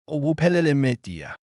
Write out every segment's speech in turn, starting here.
ubuphelele media.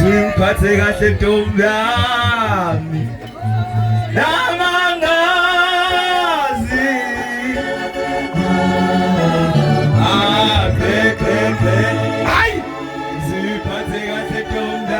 Simphathe kahle ntombi yami namangazi ay simphathe kahle ntombi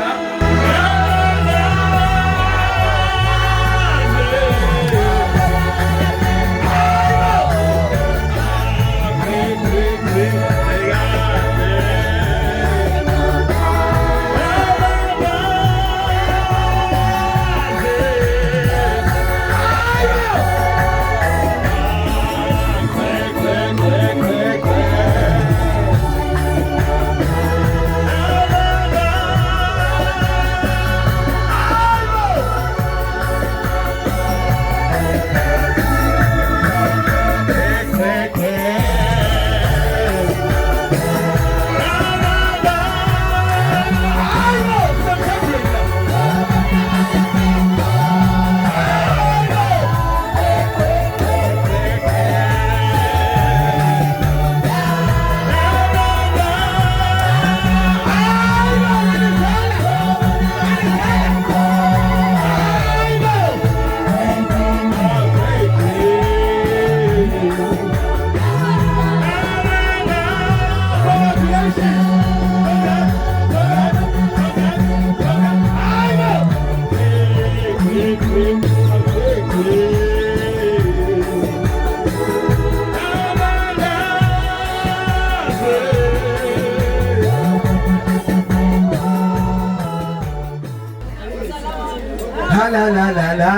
La la la la la.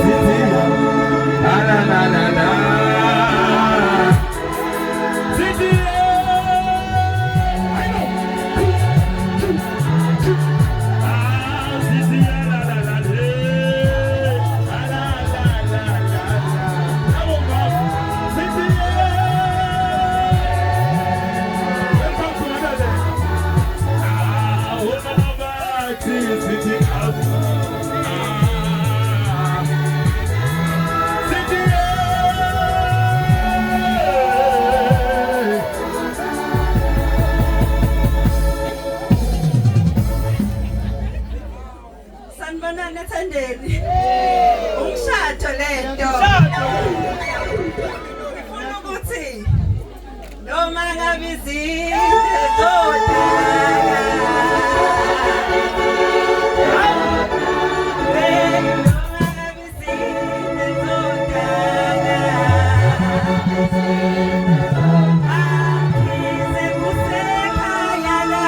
City. La la la la la. City. I know. City. La la la la. La la la la la. Come on, Bob. City. Welcome to another. Woman of art, City. Sanibonani athandeni. Umshado lento. Ngifuna ukuthi noma ngabe izinto zodaka. Noma ngabe izinto zodaka. Akize kusekhaya la.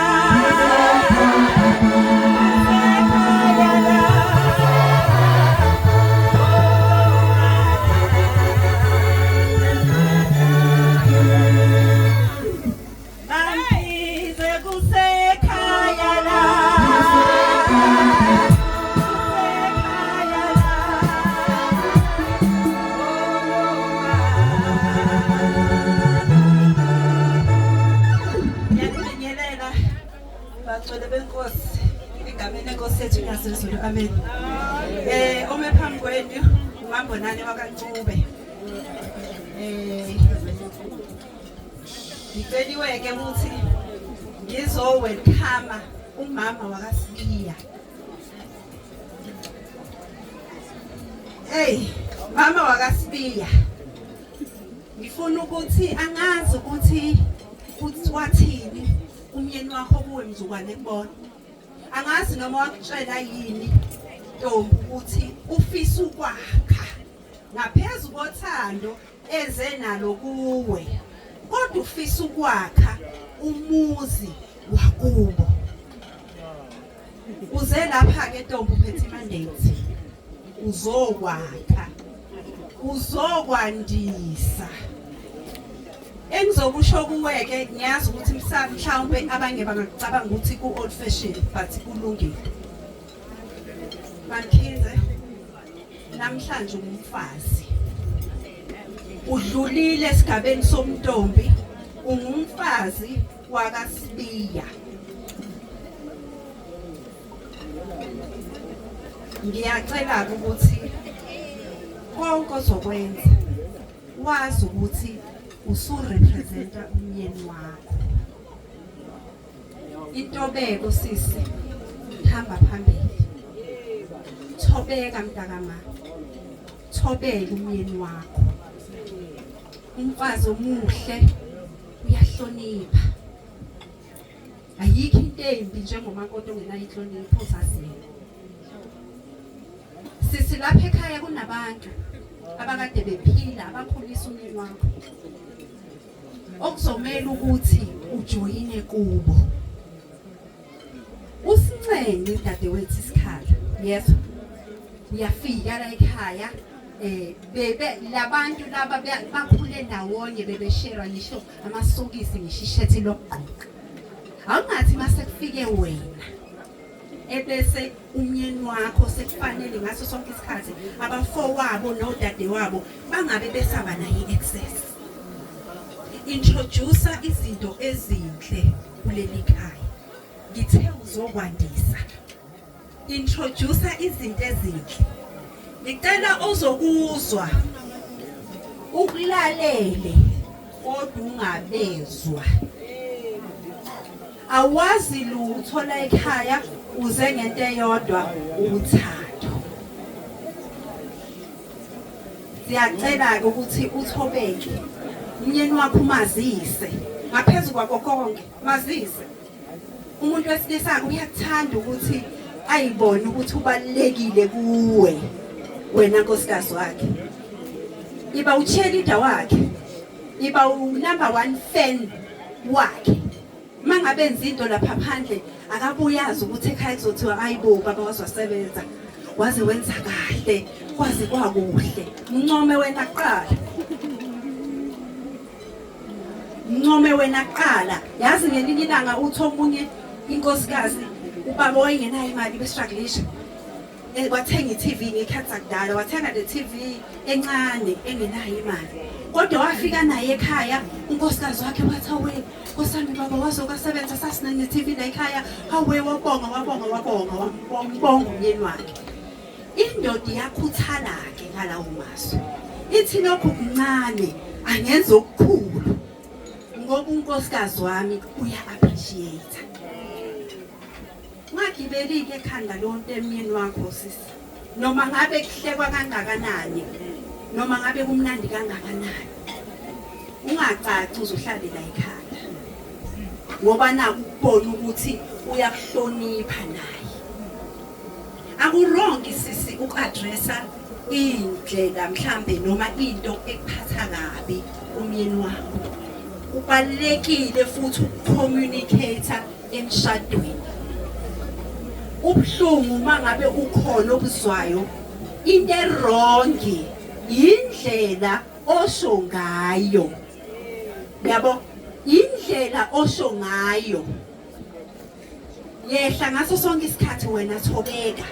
Bacwele benkosi egameni lenkosi yethu yaseZulu amen. Ome phambi kwenu uMambonani wakaNcube. Ngiceliwe ke ukuthi ngizo welcome umama wakaSibiya. Mama wakaSibiya. Ngifuna ukuthi angazi ukuthi wathini umyeni wakho kuwe mzukwane kubona. Angazi noma wakutshela yini Ntombi ukuthi ufisa ukwakha ngaphezulu kothando eze nalo kuwe. Kodwa ufisa ukwakha umuzi wakubo. Uze lapha ke Ntombi uphethe mandate. Uzokwakha. Uzokwandisa. Engizokusho kuwe ke ngiyazi ukuthi mhlawumbe abanye bangacabanga ukuthi ku old fashion but kulungile. Mankize namhlanje umfazi. Udlulile esigabeni somntombi, ungumfazi wakaSibiya. Ngiyacela ukuthi konke ozokwenza wazi ukuthi usurepresenta umyeni wakho. Intobeko sisi hamba phambili. Thobeka mntakama. Thobeka umyeni wakho. Umfazi omuhle uyahlonipha. Ayikho into embi njengomakoti ongenayo inhlonipho usaziyo. Sisi lapha ekhaya kunabantu abakade bephila abakhulisa umyeni wakho. Okuzomela ukuthi ujoyine kubo. Usincenge dadewethu isikhala. Yes. Uyafika la ekhaya bebe labantu laba bakhule ndawonye bebeshera ngisho amasokisi ngishishethi lokugqoka. Awungathi mase kufike wena ebese umyeni wakho sekufanele ngaso sonke isikhathi abafowabo nodadewabo bangabe besaba naye access. Introduce izinto ezinhle kuleli khaya. Ngithe uzokwandisa. Introduce izinto ezinhle. Ngicela ozokuzwa ukulalele kodwa ungabezwa. Awazi lutho la ekhaya uze ngento eyodwa uthando. Siyacela ukuthi uthobeke. Umyeni wakho umazise ngaphezulu kwakho konke mazise. Umuntu wesilisa uyakuthanda ukuthi ayibone ukuthi ubalekile kuwe wena nkosikazi wakhe. Iba ucheerleader wakhe. Iba number 1 fan wakhe. Mangabe enza into lapha phandle akabuyazi ukuthi ekhaya kuzothiwa ayibo baba wasebenza. waze wenza kahle kwaze kwakuhle uncome wena kuqala uncome wena kuqala yazi ngelinye ilanga uthi omunye inkosikazi ubaba wayengenayo imali bestrugglisha wathenga iTV ngekhathi sakudala wathenga le TV encane engenayo imali kodwa wafika naye ekhaya unkosikazi wakhe wathi awe nkosami baba wazokasebenza sasinane TV la ekhaya awe wabonga umyeni wakhe indoda yakhuthala ke ngalawo maso ithi lokho kuncane angenza okukhulu ngoba unkosikazi wami uya appreciate ngagibelike ekhanda lonke emyeni wakho sisi noma ngabe kuhlekwa kangakanani noma ngabe kumnandi kangakanani ungacaci uzohlalela ekhanda ngoba naku ukubona ukuthi uyakuhlonipha naye akurongi sisi ukaddressa indlela mhlambe noma into ekuphatha kabi umyeni wakho ubalekile futhi ukucommunicate emshadweni ubhlungu mangabe ukhona obuzwayo into erongi indlela osho ngayo yabo indlela osho ngayo yehla ngaso sonke isikhathi wena thobeka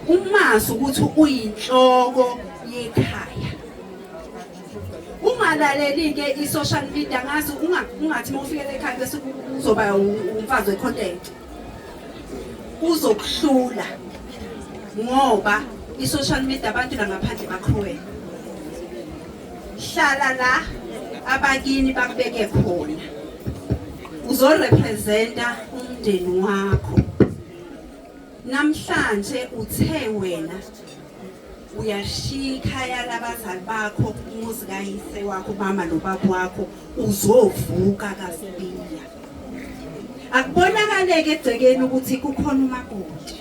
umazi ukuthi uyinhloko yekhaya ungalaleli ke i-social media ngazi ungathi mawufika ekhaya bese uzoba umfazi we-content uzokuhlula ngoba i-social media abantu la ngaphandle bacruel hlala la abakini bakubeke khona uzorepresenta umndeni wakho namhlanje uthe wena uyashiya ikhaya labazali bakho umuzi kayise wakho mama nobaba wakho uzovuka kaSibiya akubonakale ke egcekeni ukuthi kukhona umakoti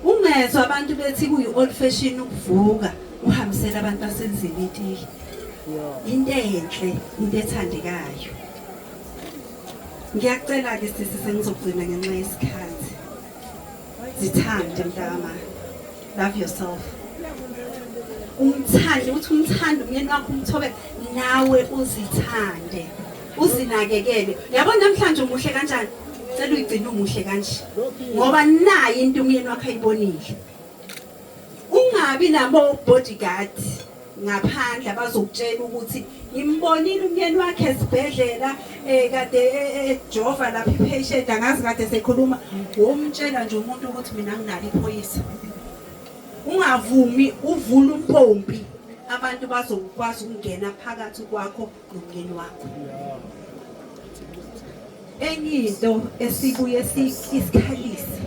ungezwe abantu bethi kuyi old fashion ukuvuka uhambisela abantu basenzile itiye into enhle into ethandekayo ngiyacela ke sisi sengizogcina ngenxa yesikhathi zithande mntama love yourself umthande uthi umthanda umyeni wakho umthobe nawe uzithande uzinakekele yabona namhlanje umuhle kanjani cela uyigcine umuhle kanje ngoba nayi into umyeni wakho ayibonile ungabi nabo bodyguard ngaphandle abazokutshela ukuthi ngimbonile umyeni wakhe esibhedlela kade ejova lapha ipatient angazi kade sekhuluma womtshela nje umuntu ukuthi mina nginalo iphoyisa ungavumi uvula umpompi abantu bazokwazi ukungena phakathi kwakho nomyeni wakho enye into esibuye isikhalisi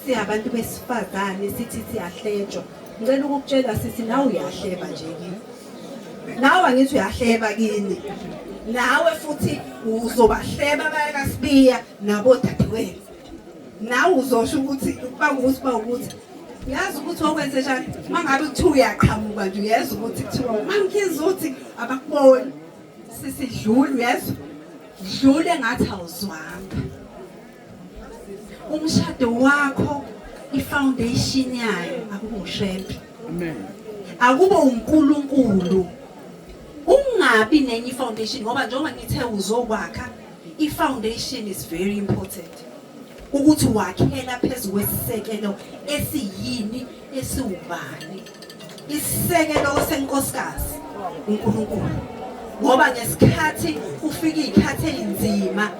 siyabantu besifazane sithi siyahletshwa ngicela ukukutshela sithi nawe uyahleba nje kini nawe angithi uyahleba kini nawe futhi uzobahleba bayakaSibiya nabo dadewenu nawe uzosho ukuthi bangukuthi bawukuthi yazi ukuthi okwenze njani mangabe kuthiwa uyaqhamuka nje uyezwa ukuthi kuthiwa mangizwa ukuthi abakuboni sisidlule uyezwa dlule ngathi awuzwanga umshado wakho ifoundation yayo akube ushempe amen akube uNkulunkulu ungabi nenye ifoundation ngoba njengoba ngithe uzokwakha ifoundation is very important ukuthi wakhela phezulu kwesisekelo esiyini esiwubani isisekelo senkosikazi uNkulunkulu ngoba ngesikhathi ufika izikhathi ezinzima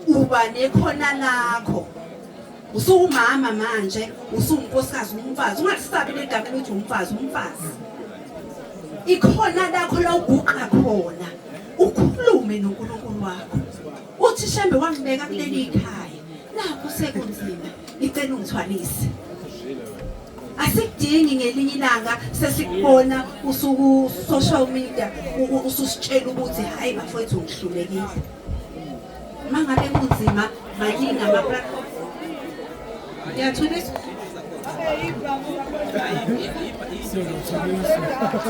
uba nekhona lakho usumama manje usunkosikazi umfazi ungasabi legama lokuthi umfazi ikhona lakho la uguqa khona ukhulume noNkulunkulu wakho uthi shembe wangibeka kuleli ikhaya lapho sekunzima icela ungithwalise asikudingi ngelinye ilanga sesikubona usuku social media ususitshela ukuthi hayi bafowethu ngihlulekile mangabe kunzima malinga ama-platform yathulisa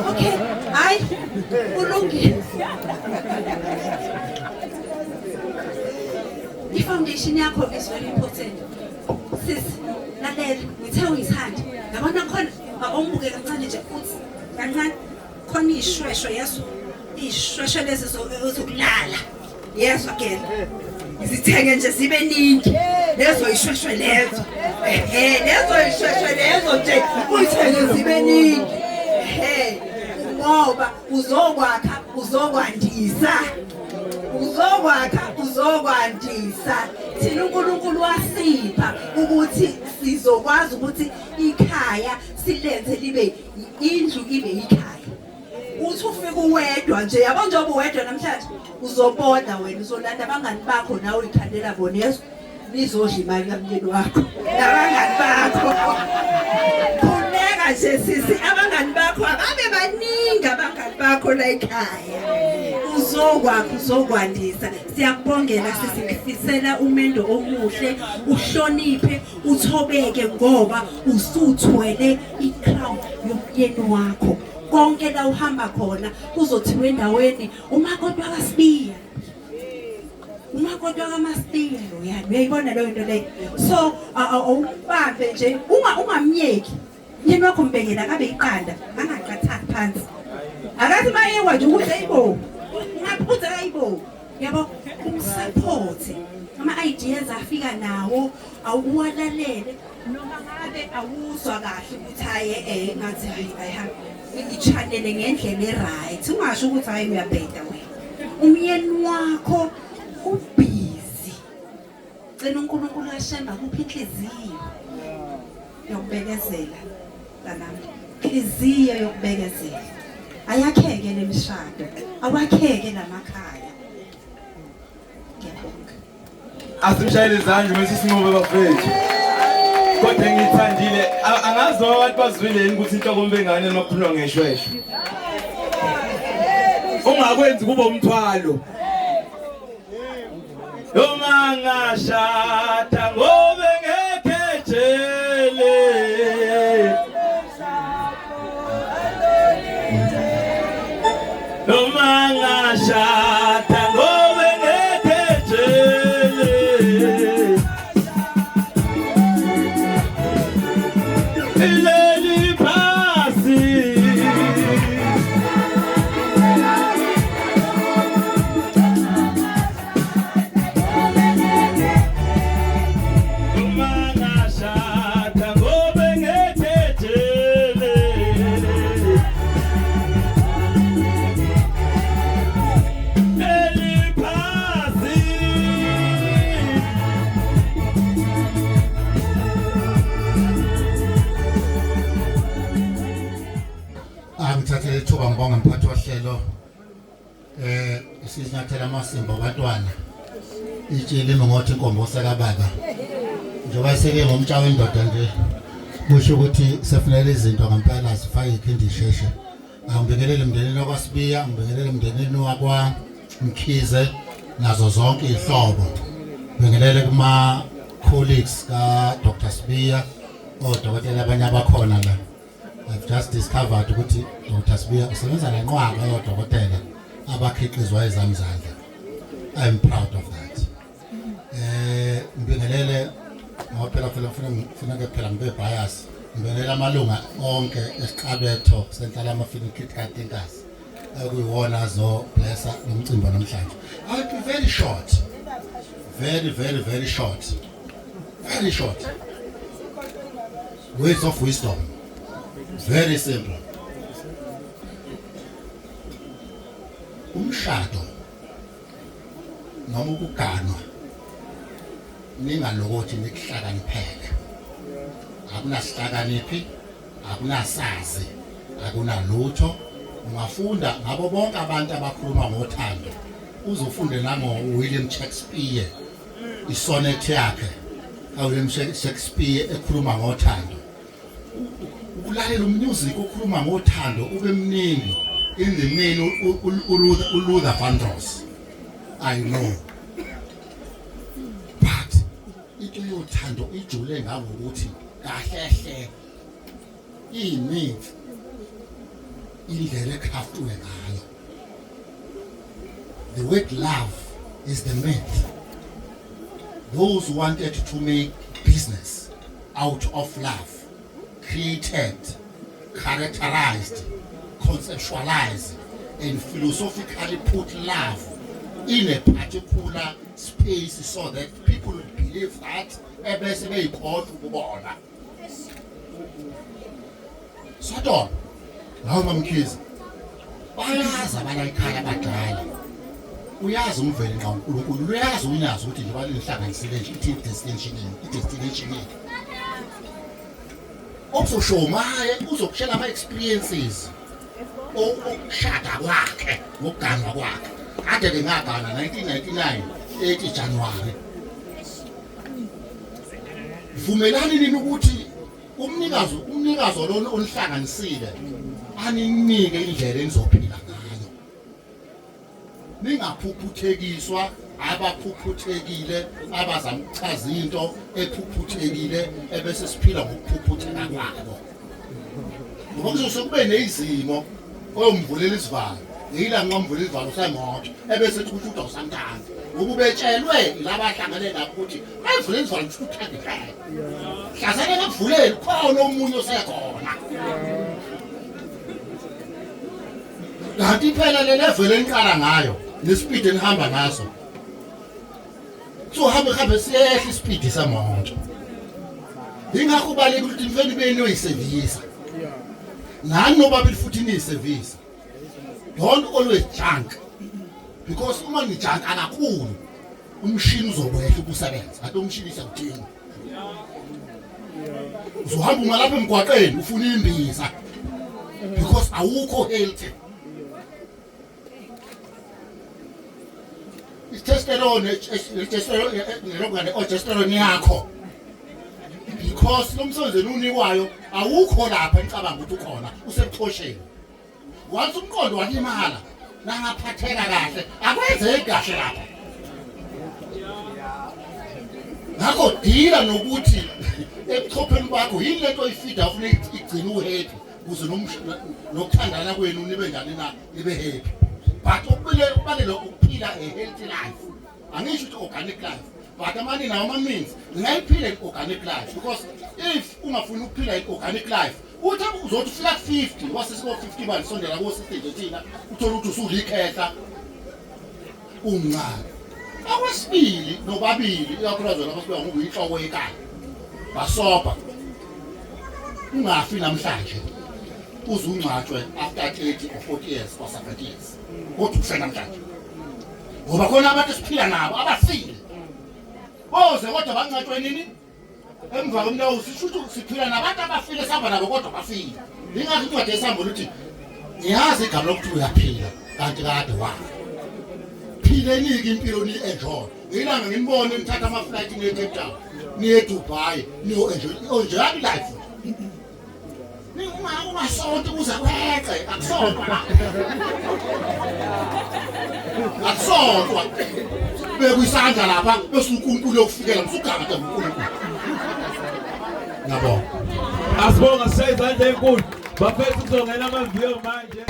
okay hayi kulungile ifoundation yakho is very important sisi lalela ngithe uyithanda yabona khona awumbuke kancane nje futhi kancane khona ishweshwe yeso ishweshwe lezi zokulala yeso ke izithenge nje sibe ningi lezo ishweshwe lezo lezo ishweshwe lezo nje uyithenge sibe ningi ngoba uzokwandisa thina uNkulunkulu wasipha ukuthi sizokwazi ukuthi ikhaya silenze libe indlu ibe ikhaya. Uthi ufika uwedwa nje yabo njengoba uwedwa namhlanje uzoboda wena uzolanda abangani bakho nawe uyikhandela bona yeso nizodla imali kamyeni wakho nabangani bakho. Khuleka nje sisi abangani bakho ababe baningi abangani bakho la ekhaya. Uzokwandisa siyakubongela sisifisela umendo omuhle uhloniphe uthobeke ngoba usuthwele icrown yomyeni wakho konke la uhamba khona kuzothiwa endaweni umakoti wakaSibiya umakoti wakaMaSibiya lo yani uyayibona leyo nto leyo so awubambe nje ungamyeki yini wakho mbengela kabe iqanda angaqathathi phansi akathi mayekwa nje ukuthi ayibo ngaphuza kayibo yabo umsupport ama-ideas afika nawo awuwalalele noma ngabe awuzwa kahle ukuthi hayi ngathi ngichanele ngendlela eright ungasho ukuthi hayi uyabheda wena umyeni wakho ubhizi cela uNkulunkulu ashemba kuphi inhliziyo yokubekezela kanami inhliziyo yokubekezela ayakheke lemishado awakheke lamakhaya ngiyabonga asimshayele izandla bese sinqobe bafethu kodwa ngithandile angazi abantu bazwileni ukuthi intokombe engane emakhulwa ngeshweshwe ungakwenzi kuba umthwalo noma ngashada ngobe ngekhetshele noma ngashada ngobe ngekhetshele ileli phasi noma ngashada ngobe ngekhetshele Ngithathe ithuba ngibonga umphathi wohlelo isinyathela amasimba abantwana itshile ngothi inkombo sakababa njengoba seke ngomtsha wendoda nje kusho ukuthi sefunela izinto ngempela sifake iphindi isheshe angibingelele emndenini wakwaSibiya ngibingelele emndenini wakwa Mkhize nazo zonke ihlobo ngibingelele kuma colleagues ka Dr Sibiya odokotela abanye abakhona la I've just discovered ukuthi Dr Sibiya usebenza nenqwaba yodokotela abakhiqizwa ezamzandla. I'm proud of that. Ngibingelele ngophela ngifuna phela ngibe bias. Ngibingelela amalunga onke esiqabetho senhlala amafini KitKat inkasi. Akuyiwona zo blessa nomcimbi namhlanje. I'll be very short. Very short. Very short. Words of wisdom. Very simple. Umshado noma ukuganwa ningalokothi nikuhlakaniphele. Akunasihlakaniphi, akunasazi, akunalutho. Ungafunda ngabo bonke abantu abakhuluma ngothando. Uzofunde nango William Shakespeare isonnet yakhe. William Shakespeare ekhuluma ngothando. Ukulalela umusic okhuluma ngothando ube mningi in the main uLuther Vandross. I know. But into yothando ijule ngabo ukuthi kahlehle iningi indlela ekhaftuwe ngayo. The word love is the myth. Those who wanted to make business out of love, created, characterized, conceptualized, and philosophically put love in a particular space so that people would believe that ebese beyikhohlwa ukubona. Sodom, lawo mamkhizi bayazi abala ekhaya abadala. Uyazi umveli kaNkulunkulu, uyazi uyazi ukuthi nje balihlanganisile nje i-destination yethu. Okusho maye uzokushela ama experiences okushada kwakhe ngokuganwa kwakhe. Ade ngagana 1999 8 January. Vumelani nini ukuthi umnikazi lo olihlanganisile aninike indlela enizophila ngayo. Ningaphuphuthekiswa abaphuphuthekile abazama ukuchaza into ephuphuthekile ebese siphila ngokuphuphutheka kwabo. Ngoba kuzosukube nezimo oyomvulela isivalo. Yila ngomvulela isivalo semoto ebese ukuthi uthi awusamthandi. Ukubetshelwe labahlangane nabo ukuthi ayivule isivalo uthandi phela. Hlasele ngakuvuleli khona omunye osekhona. Kanti phela le level eniqala ngayo nespeed enihamba ngaso. So hambe siyehla ispeed semoto. Ingakho baleke ukuthi mfeni beni oyiservice. Nani nobabili futhi niyiservice. Don't always junk. Because uma ni junk akakhulu umshini uzokwehla ukusebenza. Ade umshini siyakudinga. Uzohamba ungalapha emgwaqeni ufuna imbiza. Because awukho healthy. Testosterone yakho because lo msebenzi unikwayo awukho lapha ecabanga ukuthi ukhona usebuchosheni. Once umqondo walimala nangaphatheka kahle akwenzeki kahle lapha. Ngakho dila nokuthi ebuchopheni bakho yini lento oyifida ufuna igcina uhappy ukuze nokuthandana kwenu nibe njani na nibe happy. But ukubalele ukuphila a healthy life. Angisho ukuthi organic life. But amani nawo ama-means ngingayiphila i-organic life because if ungafuni ukuphila i-organic life uthi uzothi ufika ku-50 wasesiko-50 balisondela ko-60 nje thina uthole ukuthi usulikhehla umncane. Akwesibili nobabili ikakhulukazi wena abasibeka ngokuyinhloko yekhaya basoba ungafi namhlanje uze ungcatshwe after 30 or 40 years or 70 years kodwa ufena namhlanje ngoba khona abantu esiphila nabo abafile boze kodwa bangcatshwe nini emva komnyawo sisho ukuthi siphila nabantu abafile sihamba nabo kodwa bafile. Ingakho incwadi yesambolo uthi ngiyazi igama lokuthi uyaphila kanti kade wafa. Phileni-ke impilo ni-enjoy. Ngilanga nginibone nithatha ama-flight niye Cape Town niye Dubai niyo-enjoy life. Ungasonto kuze kweqe akusontwa la. Akusontwa. Bekuyisandla lapha bese uNkulunkulu yokufikela msuganga uNkulunkulu. Ngiyabonga. Asibonga sisayizandla enkulu. Bafethu kuzongena amaviyo manje.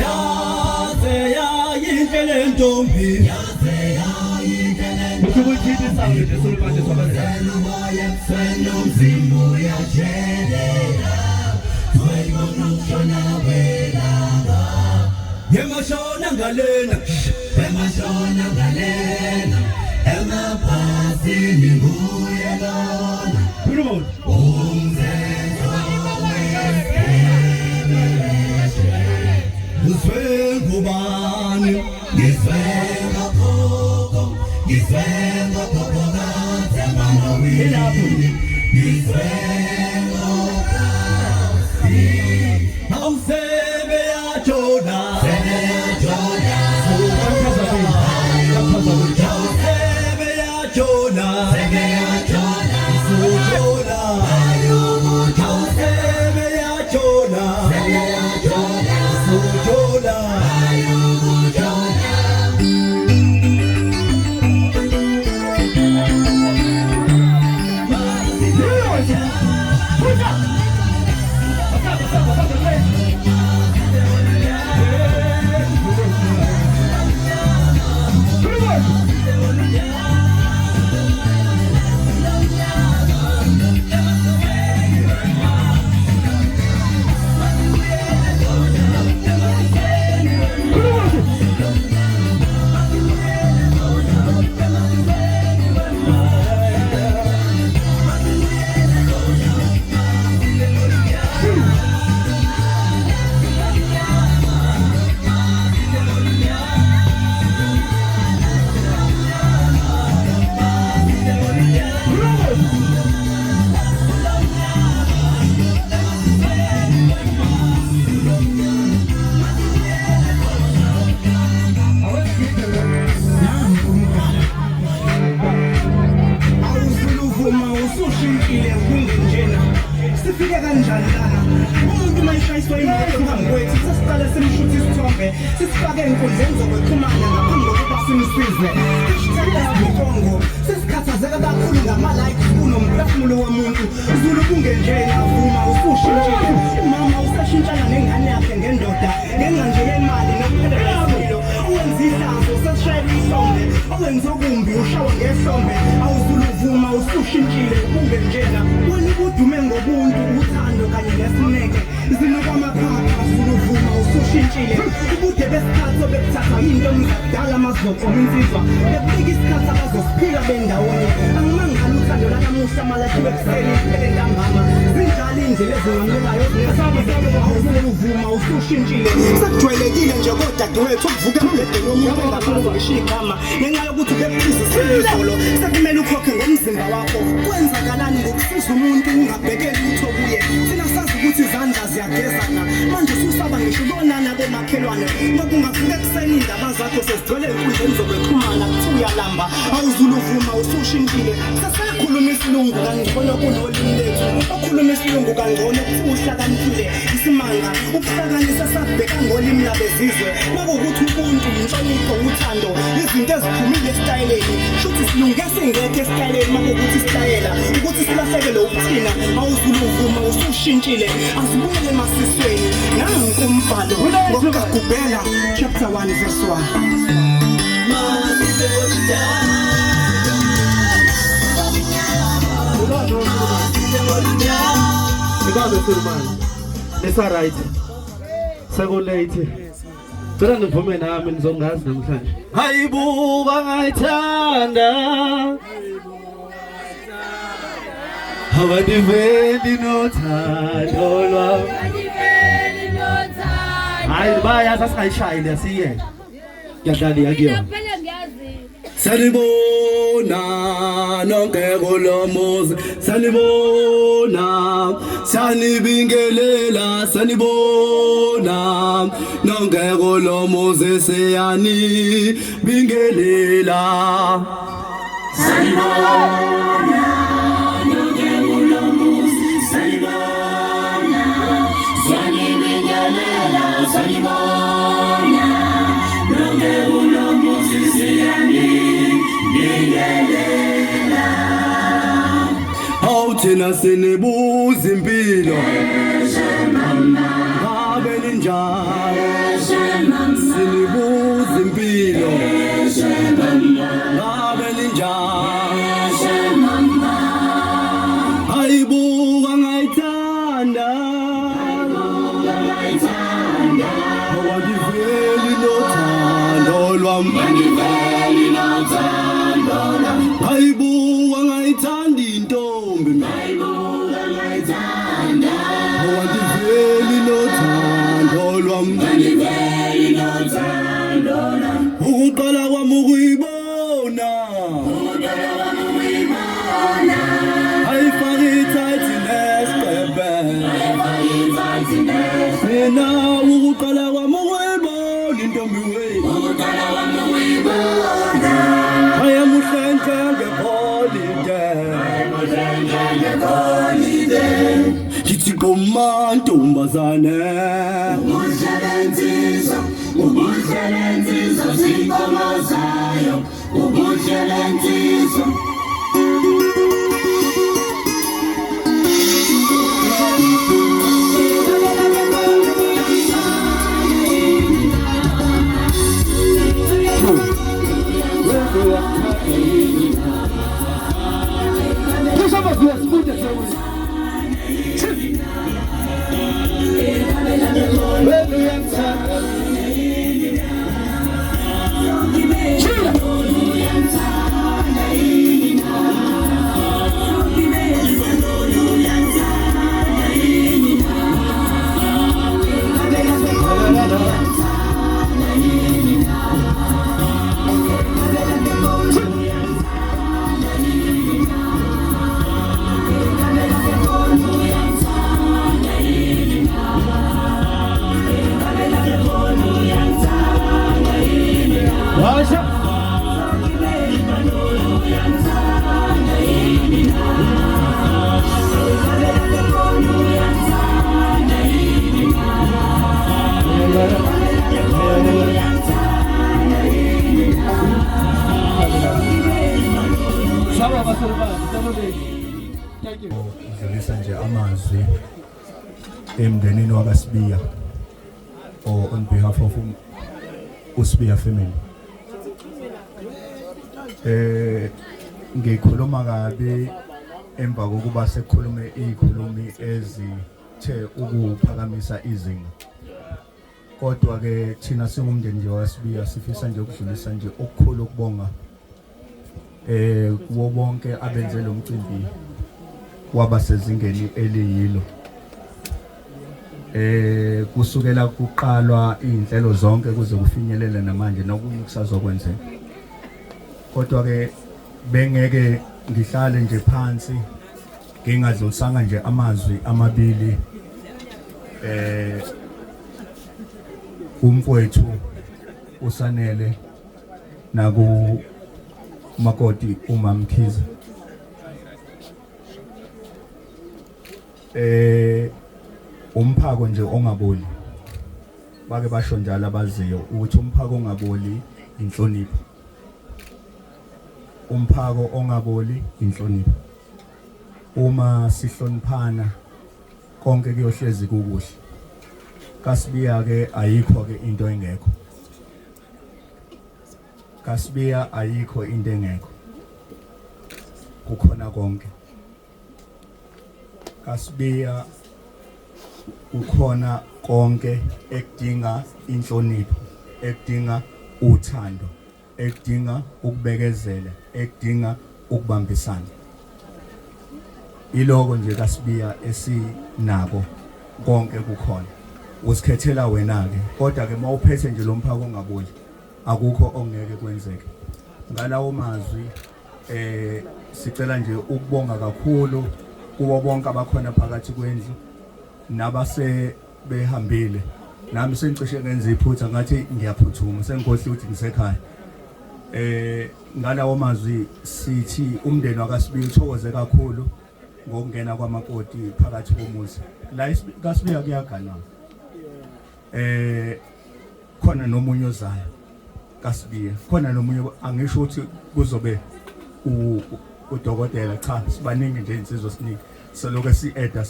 Yaze yayinhle ntombi. Yaze yayinhle. Ukuthini sawo nje solumanje swabazali. Umoya senomzimbo yajelela. Twayibonukshona welanga. Yemashona ngalena. Yemashona ngalena. Emapasini nguyelona. Kulumoni. Ngubani ngiswenga khoko ngiswenga khoko ngathemba wini ngiswenga kasi awusebe yajona sebe yajona sebe yajona sebe yajona sujona ayumujo sebe yajona sebe yajona sujona Yeah. usushintshile kungenjena sifike kanjani lana umuntu mayishayiswa imoto phambi kwethu sesiqale simshutha isithombe sisifake enkundleni zokuxhumana ngaphambi kokuba simsize #Bongo sesikhathazeka kakhulu ngama-likes kunomphefumulo womuntu Zulu kungenjena vuma usushintshile umama usashintshana nengane yakhe ngendoda ngenxa nje yemali nokuphelela isilo owenza ihlazo sesishayela isombe owenza okumbi ushawa ngesombe awuzulu vuma usushintshile kungenjena wena ubudume ngobuntu uthando kanye nesineke zinokwamaphapha Zulu vuma usushintshile ubude besikhathi obekuthathwa yintombi zakudala amazoko insizwa bebika isikhathi abazosiphila bendawonye angimangala uthando lanamuhla malakhiwe ekuseni kuphele ntambama zinjalo indlela ezingamlelayo Zulu usushintshile sekujwayelekile nje kodadewethu ukuvuka emledeni womuntu engakwazi ngisho igama ngenxa yokuthi ubekuphuzisile izolo sekumele ukhokhe ngomzimba wakho kwenzakalani ngokusiza umuntu ungabhekeli utho kuye thina sazi ukuthi izandla ziyagezana manje ususaba ngisho ubonana bomakhelwane ngokungavuka ekuseni indaba zakho sezigcwele enkundleni zokuxhumana kuthiwa uyalamba awuzulu vuma usushintshile sasakhuluma isilungu kangcono kunolimi lethu okhuluma isilungu kangcono kuthiwa uhlakaniphile isimanga ukuhlakanisa sabheka ngolimi labezizwe makuwukuthi ubuntu inhlonipho uthando izinto eziphumile esitayeleni shuthi silungese ingekho esitayeleni makuwukuthi isitayela ukuthi silahlekelwe ukuthina awuzulu vuma usushintshile asibuyele emasisweni nanku umbhalo ngokugubhela chapter 1 verse 1 Because of man, it's alright. Second late. Tuna nivume nami nizongazi namhlanje. Hayibuka ngayithanda. Abadiveli nothando lwami. Hayi baya sasayishayile siye. Ngiyadlala yakuyona. Sanibona nonke kolomuzi sanibona sanibingelela sanibona nonke kolomuzi seyani bingelela sanibona nonke kolomuzi sanibona sanibingelela sanibona nonke kolomuzi seyani Thina sinibuza impilo ngabe ninjani sinibuza impilo ngabe ninjani hayibuka ngayithanda awangiveli nothando lwami hayibuka ngayithanda intombi awangiveli nothando lwami ukuqala kwami ukuyibona ayifake ithathi nesibhebhe mina ukuqala kwami ukuyibona intombi wethu ayamuhlenhle ngepholide kithi komantombazane ubudlelentizo zinkomo zayo ubudlelentizo Ngidlulisa nje amazwi emndenini wakaSibiya on behalf of uSibiya family. Ngikhuluma kabi emva kokuba sekukhulume izikhulumi ezithe ukuphakamisa izinga. Kodwa ke thina singumndeni nje waSibiya sifisa nje ukudlulisa nje okukhulu ukubonga kuwo bonke abenze lo mcimbi waba sezingeni eliyilo. Kusukela kuqalwa izinhlelo zonke kuze kufinyelele namanje nokunye kusazokwenzeka. Kodwa ke bengeke ngihlale nje phansi ngingadlulisanga nje amazwi amabili umfowethu uSanele naku makoti uMamkhize. Umphako nje ongaboli bake basho njalo abaziyo ukuthi umphako ongaboli inhlonipho. Umphako ongaboli inhlonipho. Uma sihloniphana konke kuyohlezi kukuhle. KaSibiya ke ayikho ke into engekho. KaSibiya ayikho into engekho. Kukhona konke. KaSibiya ukhona konke ekudinga inhlonipho, ekudinga uthando, ekudinga ukubekezela, ekudinga ukubambisana. Iloko nje kaSibiya esinako konke kukhona. Usikhethela wena ke, kodwa ke mawuphethe nje lo mphako ongaboli akukho ongeke kwenzeke. Ngalawo mazwi sicela nje ukubonga kakhulu kubo bonke abakhona phakathi kwendlu nabase behambile. Nami sengicishe ngenza iphutha ngathi ngiyaphuthuma sengikhohle ukuthi ngisekhaya. Ngalawo mazwi sithi umndeni wakaSibiya uthokoze kakhulu ngokungena kwamakoti phakathi komuzi. La kaSibiya kuyaganwa. Khona nomunye ozayo kaSibiya. Khona nomunye angisho ukuthi kuzobe udokotela cha sibaningi nje insizwa siningi. Soloke si-eda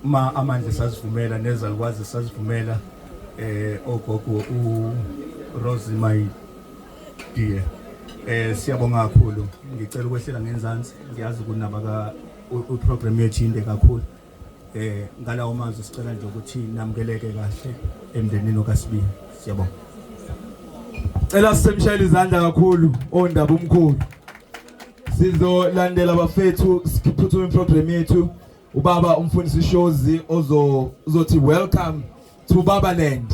ma amandla sasivumela nezalukwazi sasivumela ogogo uRose my dear. Siyabonga kakhulu. Ngicela ukwehlela ngenzansi. Ngiyazi kunaba uprogram yethu inde kakhulu. Ngalawo mazwi sicela nje ukuthi namukeleke kahle emndenini kaSibiya. Siyabonga. Cela sisemshayela izandla kakhulu ondaba umkhulu. Sizolandela abafethu siphuthume iprogram yethu. Ubaba umfundisi Shozi uzothi welcome to Babaland.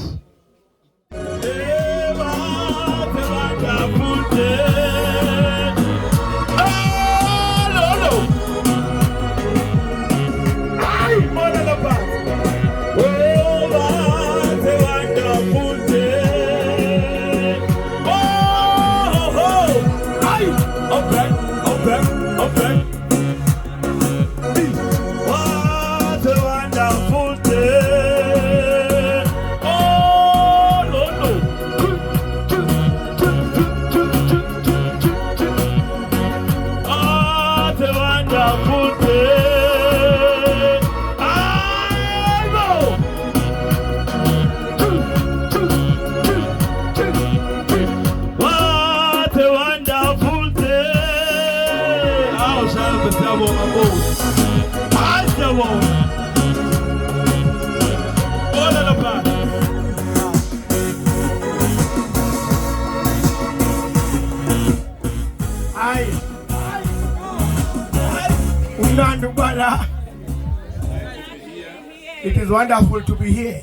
It is wonderful to be here.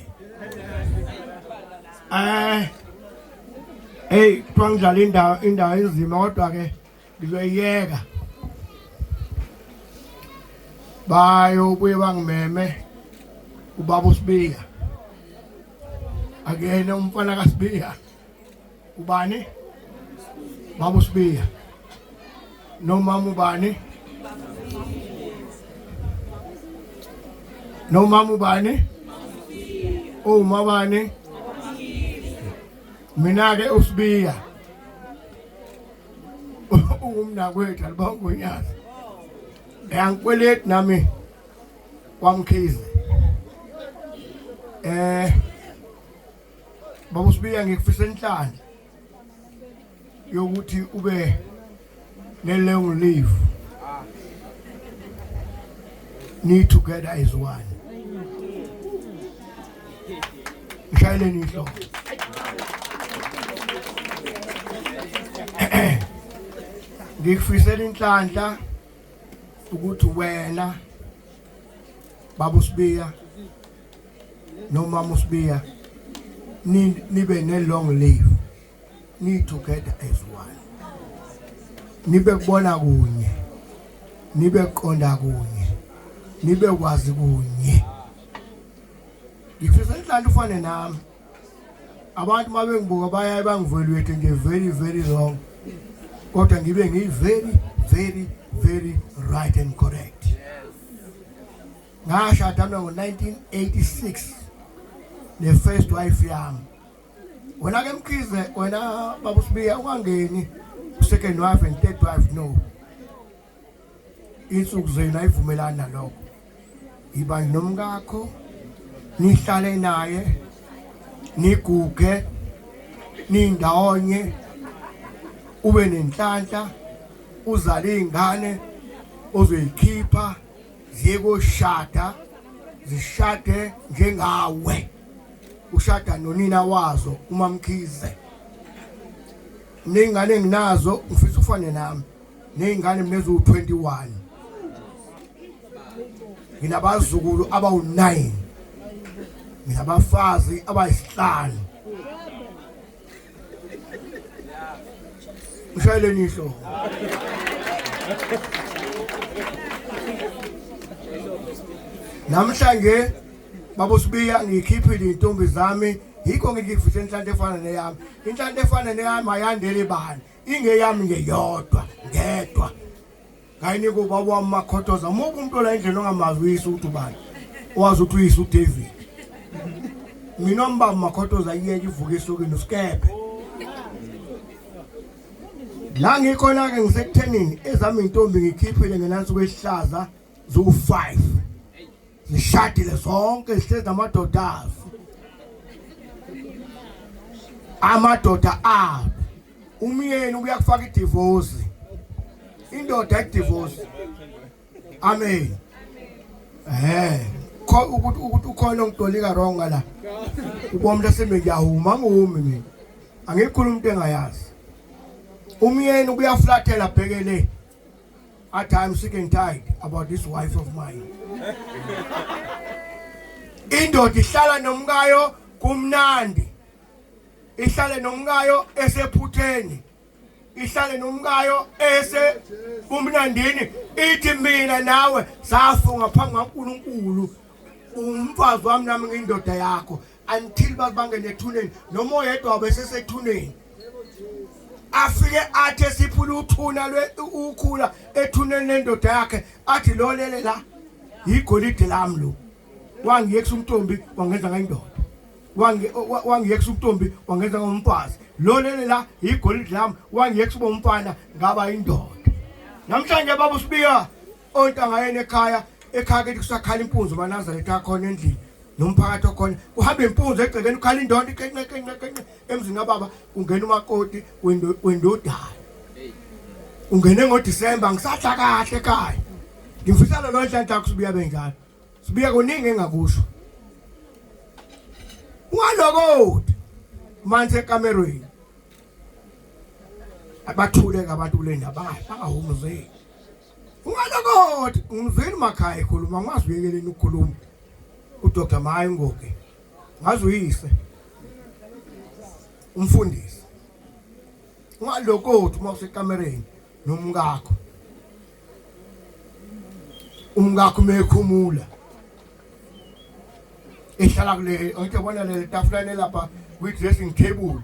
Hey, twangidlala indawo enzima kodwa ke ngizoyiyeka. Bayo ubuye bangimeme ubaba uSibiya. Akuyena umfana kaSibiya. Ubani? Baba uSibiya. Nomama ubani? Nomama ubani? Uma bani? Mina ke uSibiya. Umnakwethu alibonga unyazi. Yangikweleti nami kwamkhize. Baba Sibiya ngikufisa inhlanhla yokuthi ube ne-long live. Need together as one. Ngishayeleni inhloko. Ngikufisela inhlanhla ukuthi wena Baba Sibiya nomama Sibiya nibe ne-long live. Need together as one. Nibe kubona kunye. Nibe kuqonda kunye. Nibe kwazi kunye. Ngifisa inhlanhla ufane nami. Abantu mabengibuka bayaye bangivaluate nje very wrong. Kodwa ngibe very right and correct. Ngashada ngo-1986 the first wife yami. Wena ke Mkhize, wena Baba Sibiya ungangeni second wife and third wife, no. Insuku zenu ayivumelani nalokho. Iba nomkakho nihlale naye niguge nindawonye ube nenhlanhla uzale izingane ozoyikhipha ziye koshada zishade njengawe ushada nonina wazo uma Mkhize. Ningane nginazo ngifisa ufane nami nezingane mnezo 21. Nginabazukulu abawu9. Nginabafazi abayisihlanu. Ngishayeleni inhloko. Namhlanje Baba Sibiya ngikhiphile intombi zami yikho ngikufisa inhlanhla efana neyami. Inhlanhla efana neyami ayandele bani. Ingeyami nje yodwa ngedwa. Ngayini kuba wami Makhotoza muku umuntu la endlini ongamazwisi ukuthi ubani. Wazi ukuthi uyise uDavid. Mina mbaba Makhotoza yiyeke ivuke esokeni usikephe. La ngikhona ke ngisekuthenini ezami intombi ngikhiphile ngenansi kwesihlaza zo5. Zishadile zonke zihlezi namadoda azo. Amadoda abo. Umyeni uyakufaka idivorce. Indoda idivorce. Amen. Ukuthi ukhona ongidolika wrong la. Ubomla semeyahuma ngumi mina. Angikhuluma into engayazi. Umyeni uyaflathela bhekele. At I'm sick and tired about this wife of mine. Indoda ihlala nomkayo kumnandi. Ihlale nomkayo esephutheni. Ihlale nomkayo ese kumnandini. Ithi mina nawe safunga phambi kaNkulunkulu. Umfazi wami nami ngindoda yakho until bazibangene ethuneni noma oyedwa besesethuneni. Afike athi siphula uthuna ukhula ethuneni lendoda yakhe athi lolele la igolide lami lo. Wangiyekisa umntombi wangenza ngayindoda. Wangiyekisa umntombi wangenza ngomfazi. Lolele la igolide lami wangiyekisa umfana ngaba indoda. Namhlanje Baba Sibiya ontanga yena ekhaya ke kusakhala impunzi maNazaretha akhona endlini nomphakathi okhona uhamba impunzi egcekeni ukhala indoda iqenqe emzini kababa ungena umakoti wendodana. Ungene ngoDisemba ngisahla kahle ekhaya. Ngimfisa lo nhlanhla kuSibiya benjalo. Sibiya kuningi engakusho. Ungalokoti manje ekamerweni. Abathule abantu kule ndaba bangahumuzeli. Ungalokoti ngizweni makhaya ekhuluma ngazwiyekeleni ukukhuluma. uDr Mayi Ngoke ngazuyise umfundisi. Ungalokoti uma usekamereni nomngakho. Umngakho mekhumula. Ehlala kule ngiyabona le tafulane lapha with dressing table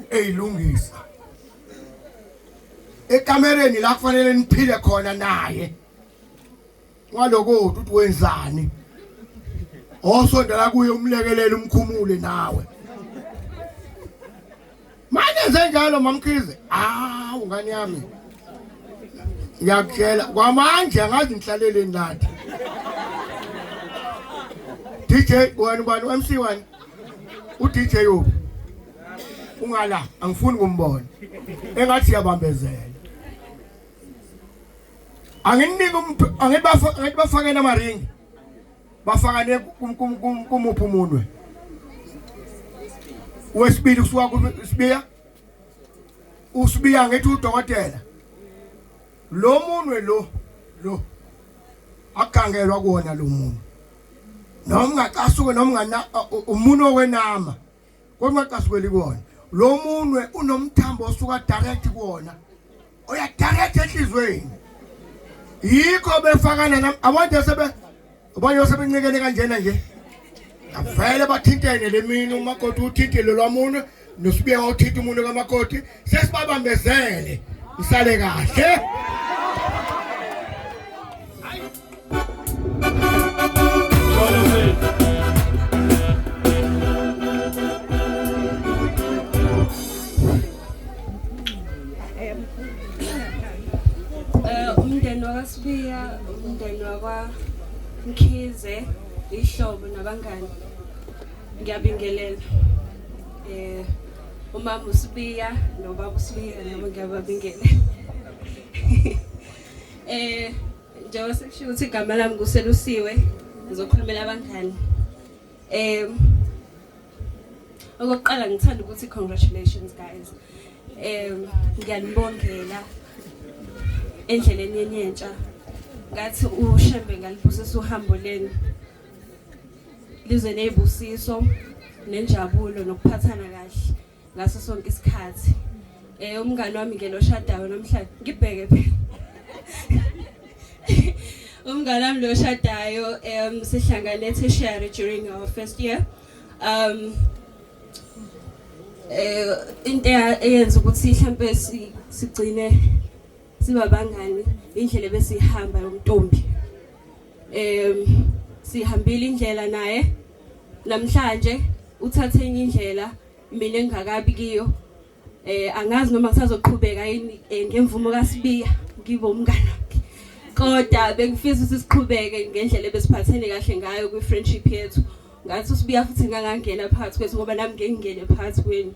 eyilungisa. Ekamereni la kufanele niphile khona naye. Ngalokho uthi wenzani? Osondela kuye umlekelele umkhumule nawe. Manje njenjalo mamkhize. Ungani yami. ngiyakutshela kwamanje angazi ngihlalele nathi DJ wena ubani MC1 uDJ yo ungala angifuni kumbona engathi yabambezela angithi bafakena amaringi bafakane kumuphi umunwe wesibili kusuka kusibiya usibiya ngithi udokotela lo munwe lo akangelwa kuona lo munwe noma ungaqasuke noma ungana umunwe wenama kodwa ungaqasuke kuona lo munwe unomthambo osuka direct kuona oya direct enhlizweni yikho befakana nami abantu abanye sebencikene kanjena nje avele bathintene lemini umakoti uthintile lwamunwe nosibiya uthinta umunwe kamakoti sesibabambezele isale kahle umndeni wakwaSibiya umndeni wakwa Mkhize ihlobo nabangani ngiyabingelela umama uSibiya nobaba uSibiya noma ngiyababingelela njengoba sekushiwo ukuthi igama lami kuselusiwe ngizokhulumela abangani okokuqala ngithanda ukuthi congratulations guys ngiyanibongela endleleni yenyentsha ngathi uShembe ngaliphusisa uhambo leni lize nezibusiso nenjabulo nokuphathana kahle ngaso sonke isikhathi umngani wami ngelo shadayo namhlanje ngibheke phela umngani wami lo shadayo sihlangane tertiary during our first year into eyenza ukuthi mhlambe sigcine sibabangani indlela besihamba yomntombi sihambile indlela naye namhlanje uthathe enye indlela mina engakabi kiyo angazi noma kusazoqhubeka yini ngemvumo kaSibiya ngibe umngani wakhe kodwa bengifisa ukuthi siqhubeke ngendlela besiphathene kahle ngayo kwi friendship yethu ngathi uSibiya futhi ngangangena phakathi kwethu ngoba nami ngengene phakathi kwenu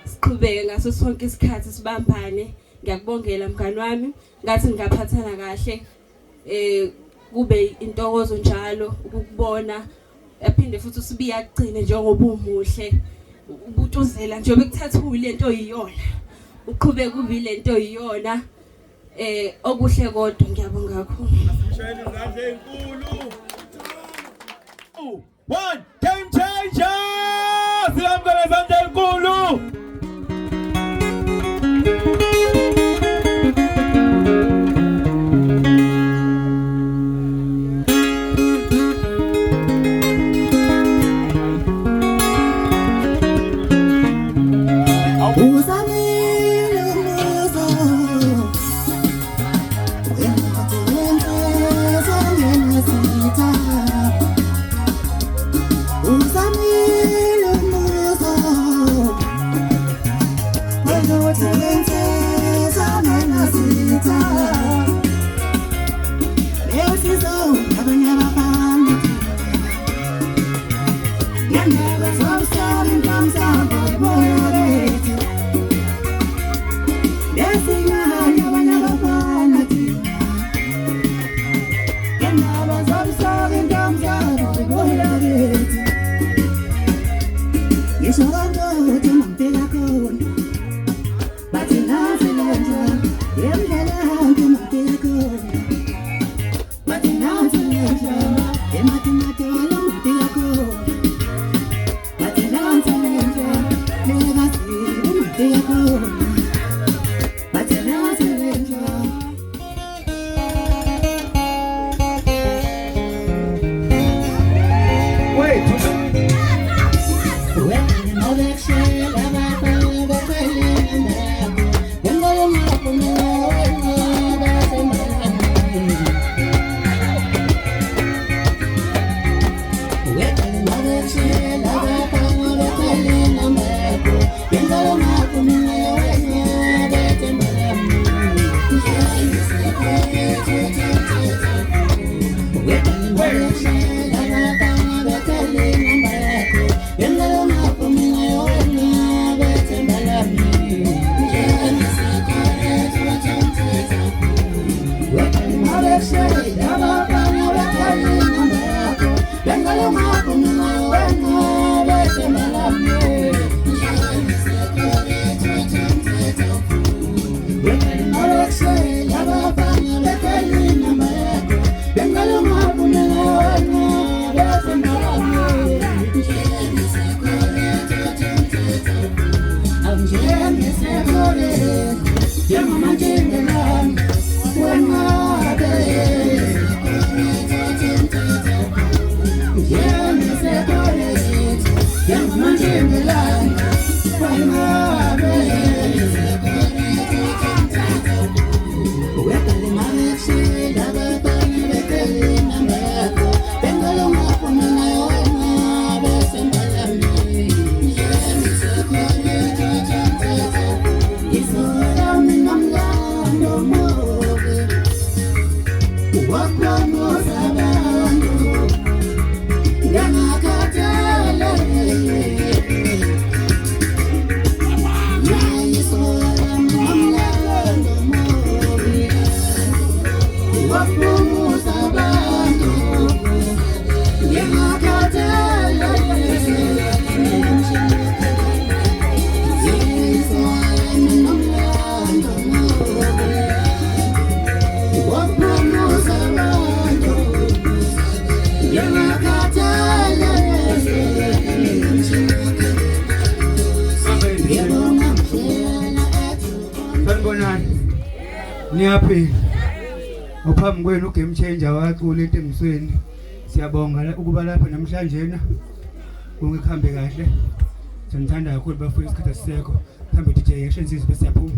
siqhubeke ngaso sonke isikhathi sibambane ngiyakubongela mngani wami ngathi ngaphathana kahle kube intokozo njalo ukubona yaphinde futhi uSibiya agcine njengoba umuhle ubutuzela nje bekuthathula into yiyona uqhubeke kube lento yiyona okuhle kodwa ngiyabonga kakhulu Shayela izandla ezinkulu 1 game changer siyamkela izandla ezinkulu Niyaphila ophambi kwenu ugame changer waqula entengisweni siyabonga ukuba lapha namhlanje na ungikhambe kahle sanithanda kakhulu bafuna isikhathi sisekho hambe DJ action sizwe bese siyaphuma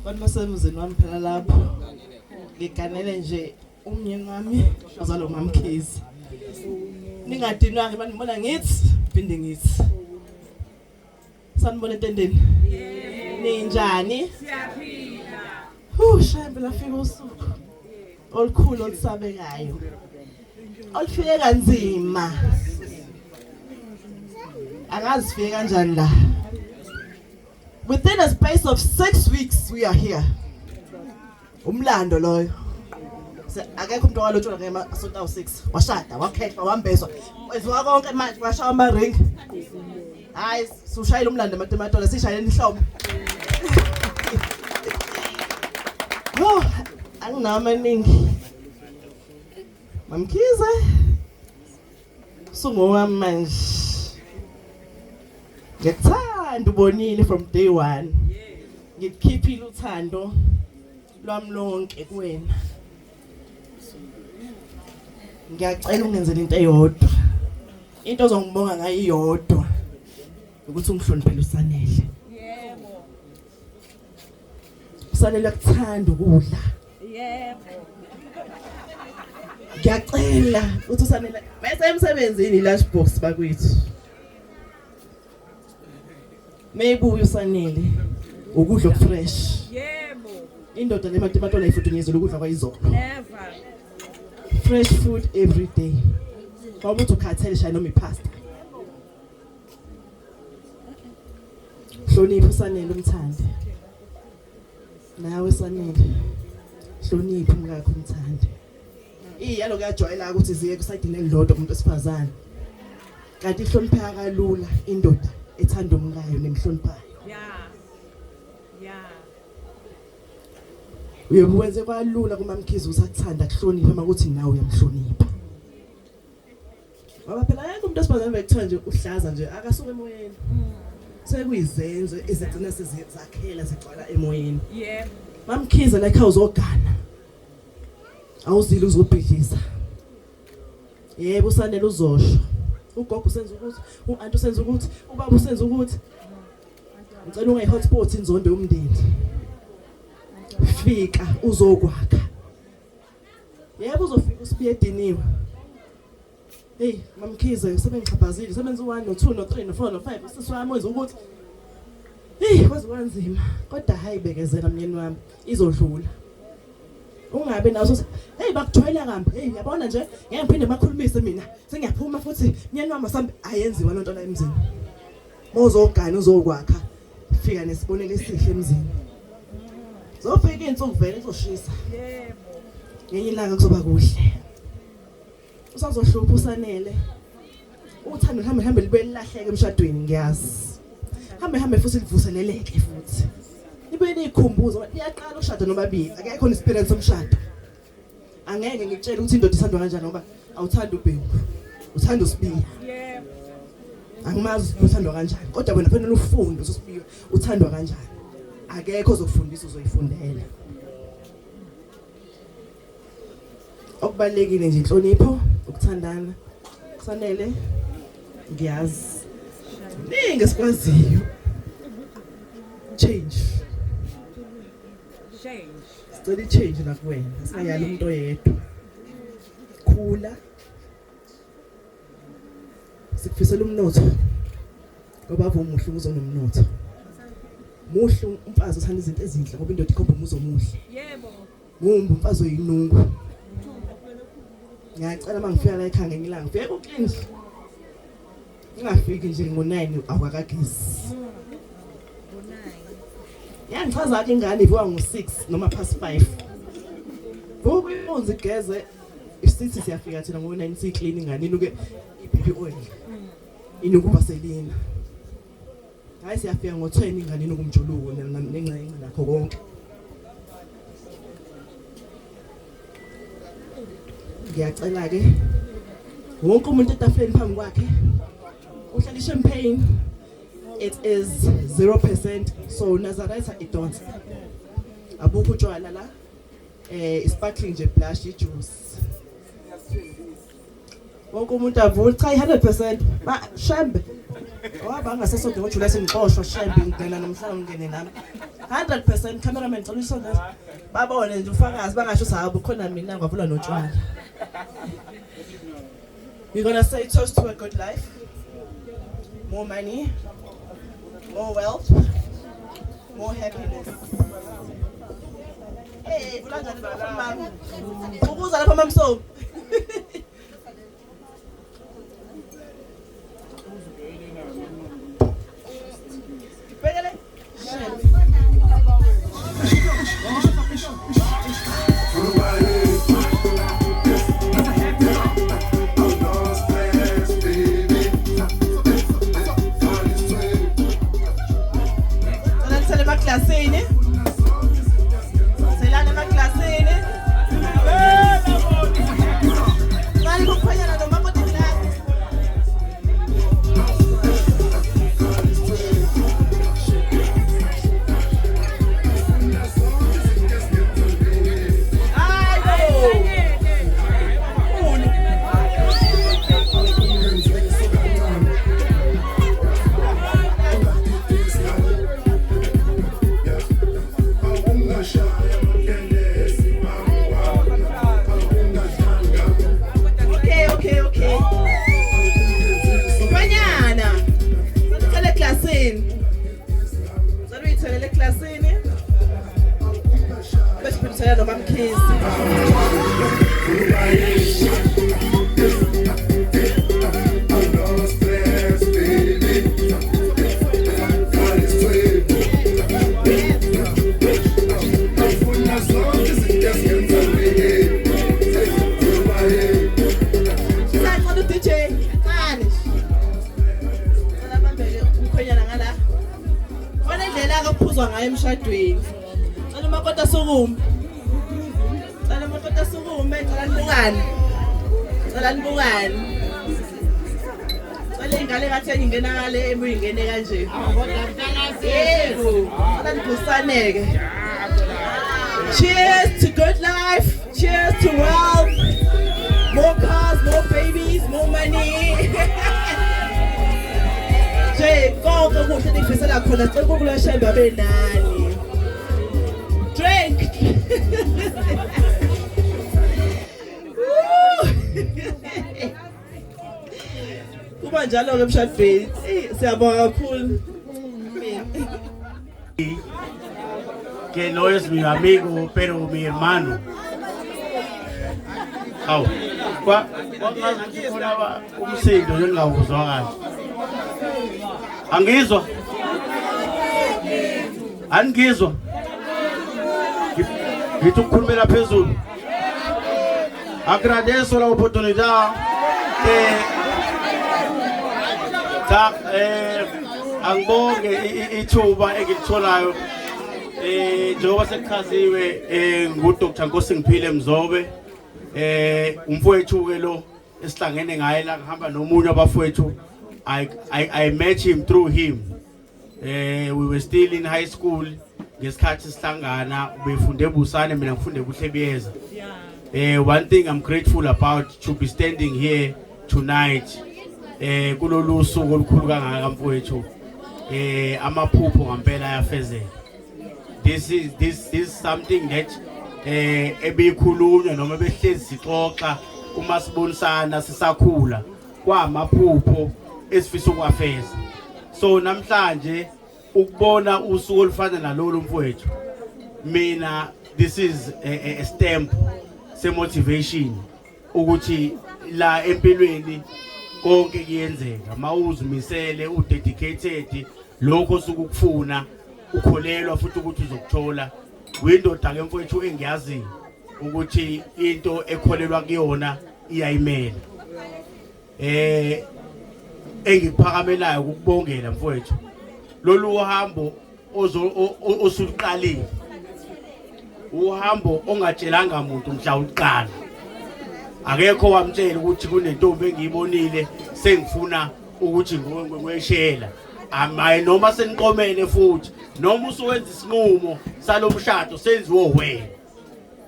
Abantu basemzini wami phela lapho ngiganele nje umyeni wami azalo mamkhizi. Ningadinwanga banibona ngithi phinde ngithi. Sanibona entendeni? Ninjani? Siyaphila. Shembe lafika usuku. Olukhulu olusabekayo. Olufike kanzima. Angazi sifike kanjani la. Within a space of 6 weeks we are here. Umlando loyo. Akekho umuntu walotshwa ngemasonto awu6 washada wakhethwa wambezwa wenziwa konke manje washaya ama ring. Hayi sushayela umlando ematematola sishayela inhlobo. Oh anginawo amaningi. Mamkhize sungowami manje. Ngikuthanda ubonile from day 1. Ngikukhiphile uthando lwami lonke kuwena. Ngiyacela ungenzele into eyodwa. Into ozongibonga ngayo iyodwa ukuthi ungihloniphele usanele. Yebo. Usanele ukuthanda ukudla. Yebo. Ngiyacela ukuthi usanele bese emsebenzini lunch box bakwethu. Meyibuye usanele ukudla okufresh. Yebo. Indoda lematematola ifudunyezela ukudla kwayizolo. Never. Fresh food every day. Ngoba uthi ukhathele shaya noma ipasta. Hlonipha usanele umthande. Nawe Sanele. Hlonipha umkakho umthande. Iyalo kuyajwayela ukuthi ziye kusayidini elilodwa umuntu osifazane. Kanti ihlonipha kalula indoda ethanda umkayo nemhloniphayo. Uyebuwenze kwalula kumamkhizi usakuthanda kuhlonipha makuthi nawe uyamhlonipha. Ngoba phela yonke umuntu osifazane bekuthiwa nje uhlaza nje akasuka emoyeni. Sekuyizenzo ezigcina sezizakhela zigcwala emoyeni. Yebo. Mamkhize la ekhaya uzogana. Awuzile uzobhidlisa. Yebo usanele uzosho. Ugogo usenza ukuthi, uanti usenza ukuthi, ubaba usenza ukuthi. Ngicela ungayi hotspot inzondo yomndeni. Fika uzokwakha. Yebo uzofika usibiye ediniwe. Hey mamkhize sebengixhaphazile sebenza u1 no2 no3 no4 no5 usiswami wenza ukuthi hey kwazi kanzima kodwa hayi bekezela myeni wami izodlula. Ungabe naso hey bakujwayela kambe hey yabona nje ngeke ngiphinde makhulumise mina sengiyaphuma futhi myeni wami asambe ayenziwa lonto la emzini. Mozogana uzokwakha fika nesibonelo esihle emzini. Zofika insuku vele izoshisa. Yebo. Ngenye ilanga kuzoba kuhle. Usazohlupha usanele. Uthando hambe libe lilahleke emshadweni ngiyazi. Hambe futhi livuseleleke futhi. Ibe nikhumbuzo iyaqala ukushada nobabili. Akekho experience somshado. Angeke ngikutshela ukuthi indoda ithandwa kanjani ngoba awuthanda ubhengu. Uthanda usibiya. Yebo. Angimazi uthandwa kanjani kodwa wena fanele ufunde usibiya uthandwa kanjani. Akekho ozokufundisa uzoyifundela. Okubalekile nje inhlonipho, ukuthandana. Kufanele ngiyazi. Ningi sikwaziyo. Change. Study change la kuwena. Singayali umuntu oyedwa. Khula. Sikufisela umnotho. Ngoba umuhle uzonomnotho. Muhle umfazi uthanda izinto ezinhle ngoba indoda ikhomba umuzo omuhle. Yebo. Ngumba umfazi oyinungu. Ngiyacela mangifika la ekhaya ngenyilanga ngifike uclean. Ngingafiki nje ngo9 awakagesi. Ngo9. Yangichaza ke ingane ivuka ngo6 noma past 5. Vuka iphonze igeze isithi siyafika thina ngo9 si clean ingane inuke ibaby oil. Inuke vaseline. Hayi siyafika ngo20 ingane inuke umjuluko nencenga nakho konke. Ngiyacela ke wonke umuntu etafuleni phambi kwakhe uhlala champagne. It is 0%, so Nazareth it don't. Abukho utshwala la. Sparkling nje blush juice. Wonke umuntu avula cha 100% ba shambe. Waba ngasesode ngoJuly sengixoshwa shembe ngena namhlanje ngene nami 100% cameraman cela usonde babone nje ufakazi bangasho sahabo khona mina ngavula notshwala. We're gonna say toast to a good life, more money, more wealth, more happiness. Hey, bulangani bafama. Ukuza lapha mamso. Emshadweni cela umakoti sukume cela umakoti sukume cela nibukane cela ingane kathi ingena ngale emuyingene kanje yebo cela nibusaneke. Cheers to good life, cheers to wealth, more cars, more babies, more money. Konke kuhle nifisela khona cela ukula shembe abenani. Drink. Kuba njalo ke emshadweni. Siyabonga kakhulu. Que no es mi amigo, pero mi hermano. Aw. Kwakungazikhona umsindo ngingawuzwa kahle. Angizwa? Angizwa? Ngithi ukukhulumela phezulu. Agradeço la oportunidad angibonge ithuba engilitholayo njengoba sekukhaziwe nguDr Nkosi Ngiphile Mzobe umfowethu ke lo esihlangene ngaye la ngihamba nomunye abafowethu. I met him through him. We were still in high school. Ngesikhathi sihlangana befunde eBusane mina ngifunde eBuhlebiyeza. One thing I'm grateful about to be standing here tonight. Kulolu suku olukhulu kangaka mfowethu. Amaphupho ngempela ayafezeka. This is something that ebikhulunywa noma behlezi sixoxa uma sibonisana sisakhula kwamaphupho esifisa ukwafeza. So namhlanje ukubona usuku olufana nalolu mfowethu mina this is a stamp se motivation ukuthi la empilweni konke kuyenzeka mawuzimisele udedicated lokho sukufuna ukholelwa futhi ukuthi uzokuthola windoda ke mfowethu engiyazi ukuthi into ekholelwa kuyona iyayimela. Engiphakamelayo ukubongela mfowethu lolu uhambo osuqalile uhambo ongatshelanga umuntu mhla uqala akekho wamtshela ukuthi kunentombi engiyibonile sengifuna ukuthi ngweshela amaye noma seniqomene futhi noma usuwenza isinqumo salomshado senziwe wena.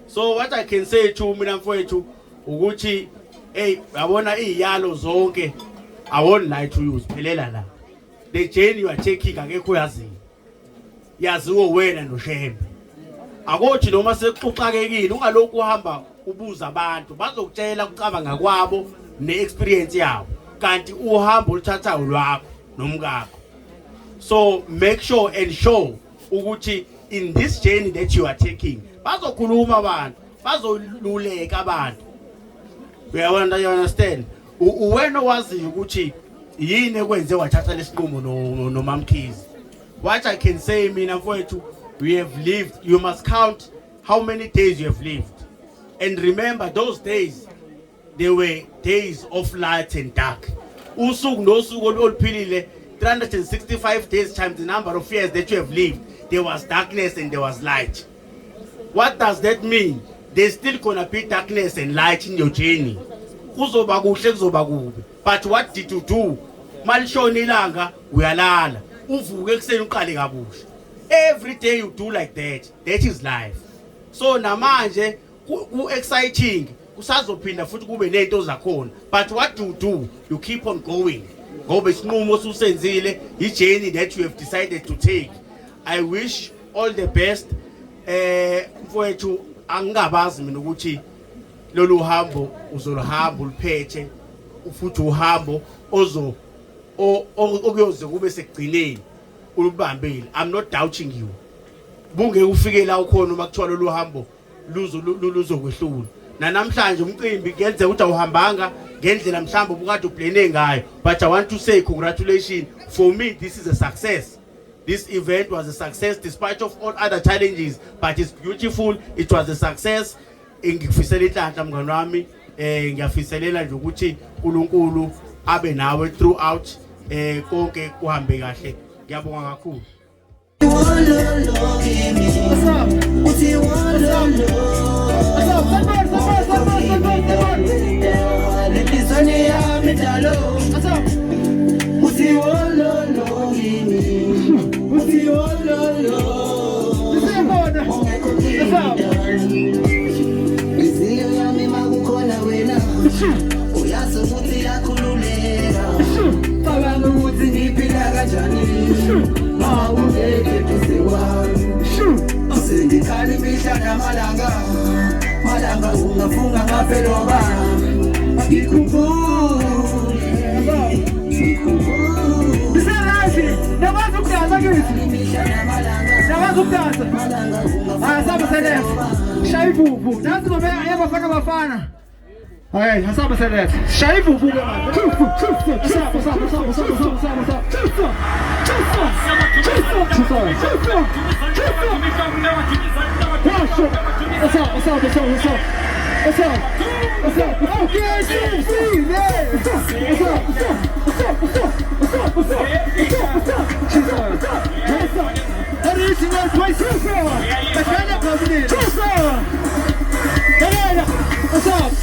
So what I can say to mina mfowethu ukuthi hey yabona iziyalo zonke I won't lie to you siphelela la the journey you are taking akekho yaziyo. Yaziwo wena noShembe. Akothi noma sekuxoxakekile ungalokhu uhamba ubuza abantu bazokutshela ukucabanga kwabo neexperience yabo kanti uhamba oluthathayo lwakho nomkakho. So make sure and show ukuthi in this journey that you are taking bazokhuluma abantu bazoluleka abantu. You understand? Wena waziyo ukuthi yini ekwenze wathatha lesinqumo noMamkhize. What I can say mina mfowethu, we have lived. You must count how many days you have lived. And remember those days, they were days of light and dark. Usuku nosuku oluphilile 365 days times the number of years that you have lived. There was darkness and there was light. What does that mean? There's still gonna be darkness and light in your journey. Kuzoba kuhle kuzoba kubi. But what did you do? Malishona ilanga uyalala. Uvuke ekseni uqale kabusha. Every day you do like that. That is life. So namanje ku exciting usazophinda futhi kube nento zakhona. But what you do? You keep on going. Ngoba isinqumo osusenzile, i journey that you have decided to take. I wish all the best. Mfowethu angabazi mina ukuthi lolu hambo uzoluhamba uliphethe futhi uhambo okuyoze kube sekugcineni ulubambile. I'm not doubting you. Bunge ufike la ukhona uma kuthiwa lolu hambo luzokwehlula. Na namhlanje umcimbi ngenze ukuthi awuhambanga ngendlela mhlamba ubukade uplane ngayo. But I want to say congratulations. For me this is a success. This event was a success despite of all other challenges, but it's beautiful. It was a success. Ngifisela inhlanhla mngani wami, ngiyafiselela nje ukuthi uNkulunkulu abe nawe throughout konke kuhambe kahle. Ngiyabonga kakhulu. Malanga ungafunga ngapeloba What's up?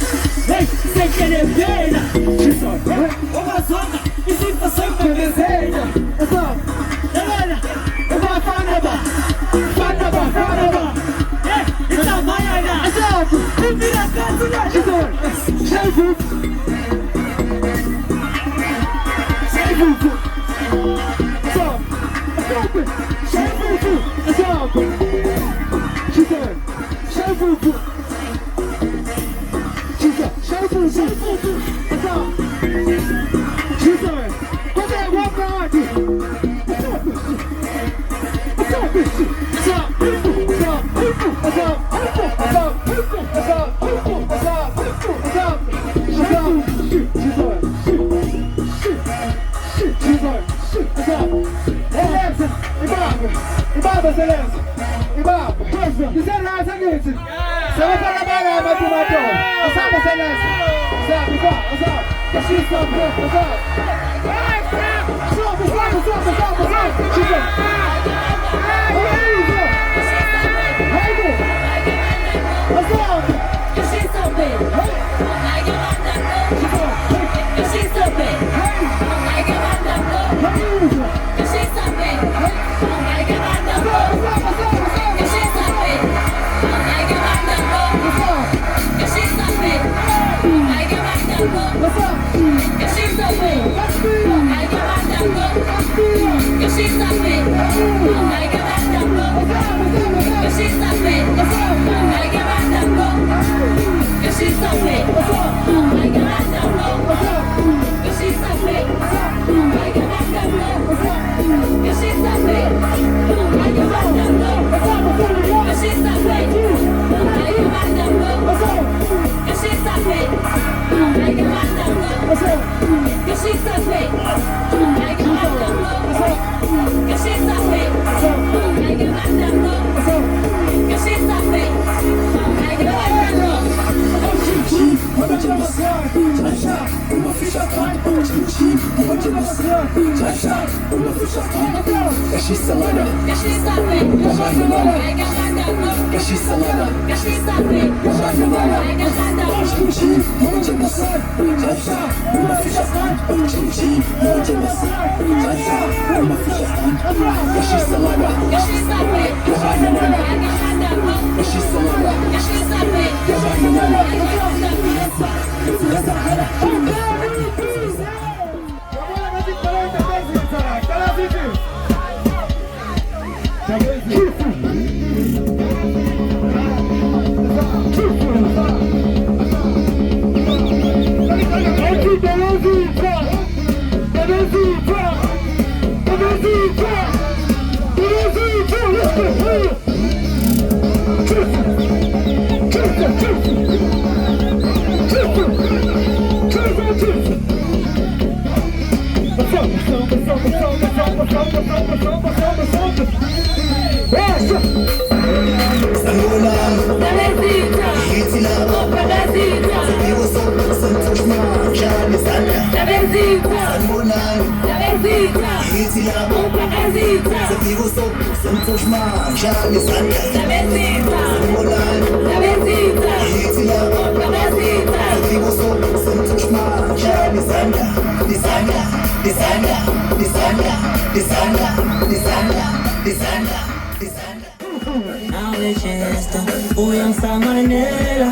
Uyangisanganela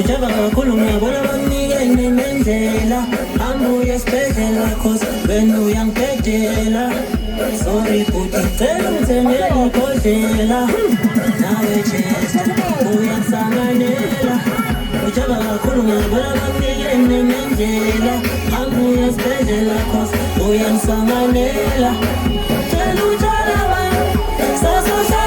ujaba kakhulu ngiyabona bakunikene nendlela ambuye esibhedlela cause wena uyangibhedela sorry but ngicela ungithengele ibhodlela nawe Chester uyangisanganela ujaba kakhulu ngiyabona bakunikene nendlela ambuye esibhedlela cause uyangisanganela cela utshela wena sasohlala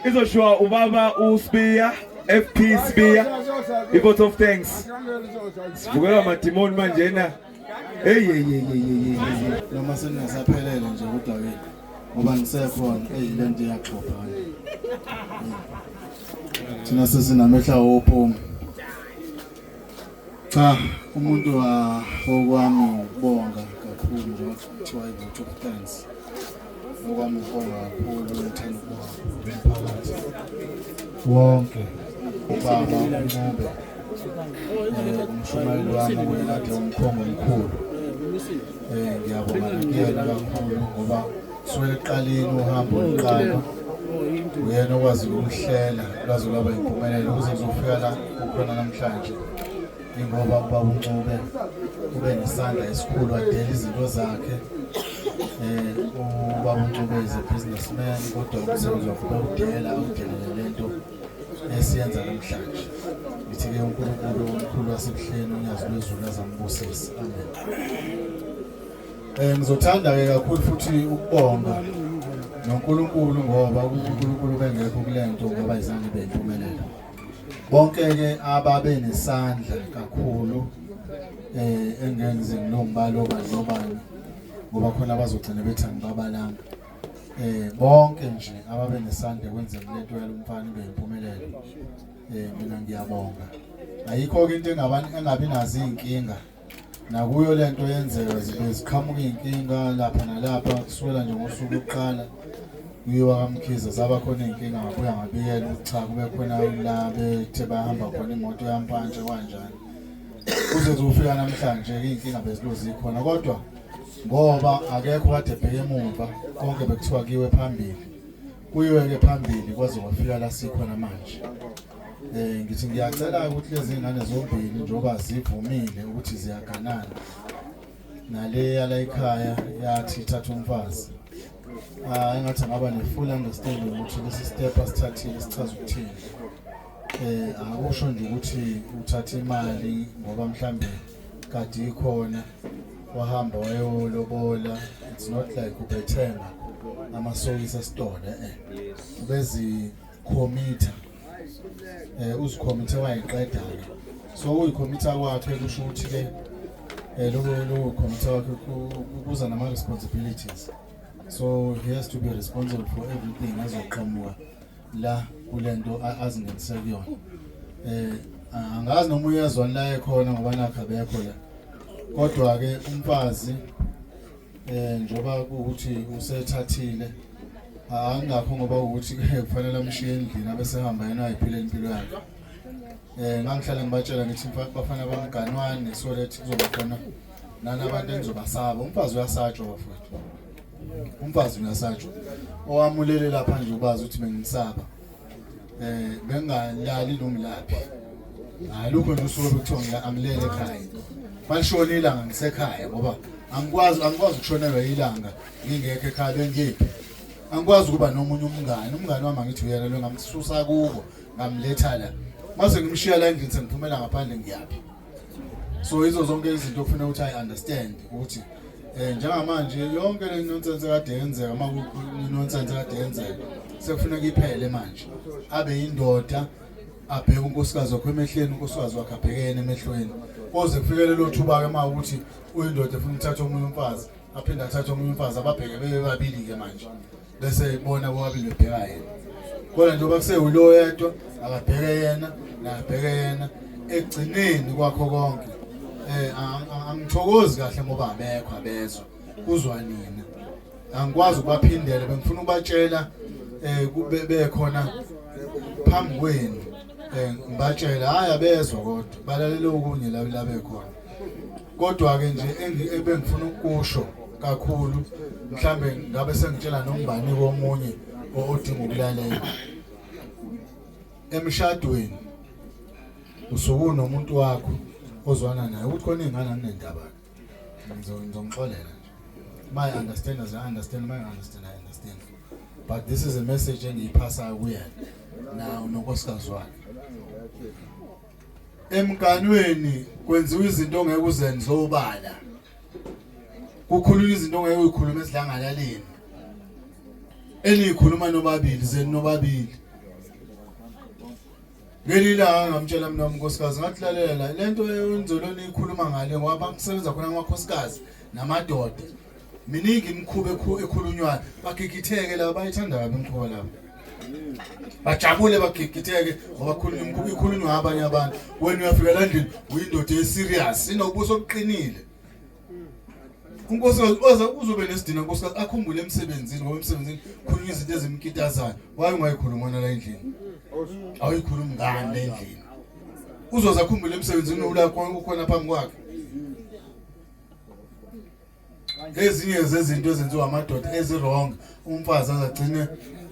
Izoshwa ubaba uSpear FP Spear vote of thanks sivukela madimoni manjena hey noma seningasaphelele nje kodwa wena ngoba ngisekhona lento iyaxhopha thina sesinamehla wophuma cha umuntu okwami ukubonga kakhulu njengoba kuthiwa i-vote of thanks okwami ukubonga kakhulu ngithanda ukubonga umphakathi wonke ubaba uNcube umshumayeli wami oyekade umkhongo omkhulu ngiyabonga kuyena kakhulu ngoba kusukela ekuqaleni uhambo oluqala uyena okwazi ukuhlela kwaze kwaba impumelelo ukuze kuzofika la kukhona namhlanje ingoba ubaba uNcube ube nesandla esikhulu adela izinto zakhe ubaba uNcube is a businessman kodwa umsebenzi wakhe udela lento esiyenza namhlanje ngithi-ke uNkulunkulu omkhulu wasebuhleni unyazi lwezulu azambusisa amen. Ngizothanda-ke kakhulu futhi ukubonga noNkulunkulu ngoba uNkulunkulu bengekho kule nto ngoba izange beyimpumelelo bonke-ke ababe nesandla kakhulu engenze nginombalo nobani ngoba khona abazogcina bethi angibabalanga bonke nje ababe nesandla ekwenzeni lento yalomfana ibe yimpumelelo mina ngiyabonga ayikho-ke into engabi nazo iy'nkinga nakuyo lento yenzeka zibe ziqhamuka iy'nkinga lapha nalapha kusukela nje ngosuku lokuqala kuyiwa kaMkhize zaba khona iy'nkinga ngabuya ngabikela ukuthi cha kube khona la bethe bahamba khona imoto yampantshi kanjani kuze kuzofika namhlanje-ke iy'nkinga bezilozi khona kodwa ngoba akekho kade ebheke emuva konke bekuthiwa kiwe phambili kuyiwe-ke phambili kwaze kwafika la sikhona manje ngithi ngiyacela ukuthi lezi ngane zombili njengoba zivumile ukuthi ziyaganana nale yala ekhaya yathi ithatha umfazi engathi ngaba ne-full understanding ukuthi lesi step asithathile sichaza ukuthini akusho nje ukuthi uthathe imali ngoba mhlambe kade ikhona wahamba wayolobola it's not like ubethenga amasokisi esitolo ubezikhomitha uzikhomithe wayiqeda-ke so uyikhomitha kwakhe kusho ukuthi-ke lo khomitha wakhe kuza nama-responsibilities so he has to be responsible for everything azoqhamuka la kule nto azingenise kuyona angazi noma uyezwani la ekhona ngoba nakho abekho la kodwa-ke umfazi njengoba kuwukuthi usethathile angakho ngoba ukuthi kufanele amshiye endlini abesehamba yena ayiphile impilo yakhe ngangihlale ngibatshela ngithi bafana bamganwane so that kuzoba khona nanabantu engizobasaba umfazi uyasatshwa bafowethu umfazi uyasatshwa owamulele lapha nje ubazi ukuthi bengisaba bengalali nomlaphi lokho nje usuke bekuthiwa angilele ekhaya malishona ilanga ngisekhaya ngoba angikwazi ukushonelwa ilanga ngingekho ekhaya bengiphi angikwazi ukuba nomunye umngane wami ngithi uyena lo ngamsusa kubo ngamletha la mase ngimshiya la endlini sengiphumela ngaphandle ngiyaphi so izo zonke izinto kufanele ukuthi I understand ukuthi njengamanje yonke le nonsense kade yenzeka nonsense kade yenzeka sekufuneka iphele manje abe yindoda abheke unkosikazi wakhe emehlweni unkosikazi wakhe abhekene emehlweni koze kufikele lo thuba-ke uma ukuthi uyindoda efuna ukuthatha omunye umfazi aphinde athathe omunye umfazi ababheke bebabili-ke manje bese bona bobabili bebheka yena kodwa njengoba kusewulo yedwa akabheke yena nakabheke yena ekugcineni kwakho konke angithokozi kahle ngoba abekho abezwa kuzwa nina angikwazi ukubaphindela bengifuna ukubatshela kube khona phambi kwenu ngibatshela hayi abezwa kodwa balalele okunye la bekhona kodwa-ke nje ebengifuna ukusho kakhulu mhlambe ngabe sengitshela nombani komunye odinga ukulalela emshadweni usuke unomuntu wakho ozwana naye ukuthi khona iy'ngane anginendaba ngizongixolela nje my understand as I understand my understand I understand but this is a message engiyiphasayo kuyena nawo nonkosikazi wakhe emganweni kwenziwa izinto ongeke uzenze obala kukhulula izinto ongeke uyikhulume esidlangalaleni eniyikhuluma nobabili zeni nobabili ngelilanga ngamtshela mina unkosikazi ngathi lalela lento yenzolo niyikhuluma ngale ngoba kusebenza khona amakhosikazi namadoda miningi imikhuba ekhulunywayo bagigitheke laba bayithanda kabi imikhuba laba bajabule bagigitheke ngoba khulunywa imikhuba ikhulunywa abanye abantu wena uyafika la endlini uyindoda eserious inobuso obuqinile unkosikazi uzobe nesidina unkosikazi akhumbule emsebenzini ngoba emsebenzini khulunywa izinto ezimkitazayo waye ungayikhuluma la endlini awuyikhuluma ngani endlini uzoza akhumbule emsebenzini ulakho ukhona phambi kwakhe ezinye zezinto ezenziwa amadoda ezirong umfazi azagcine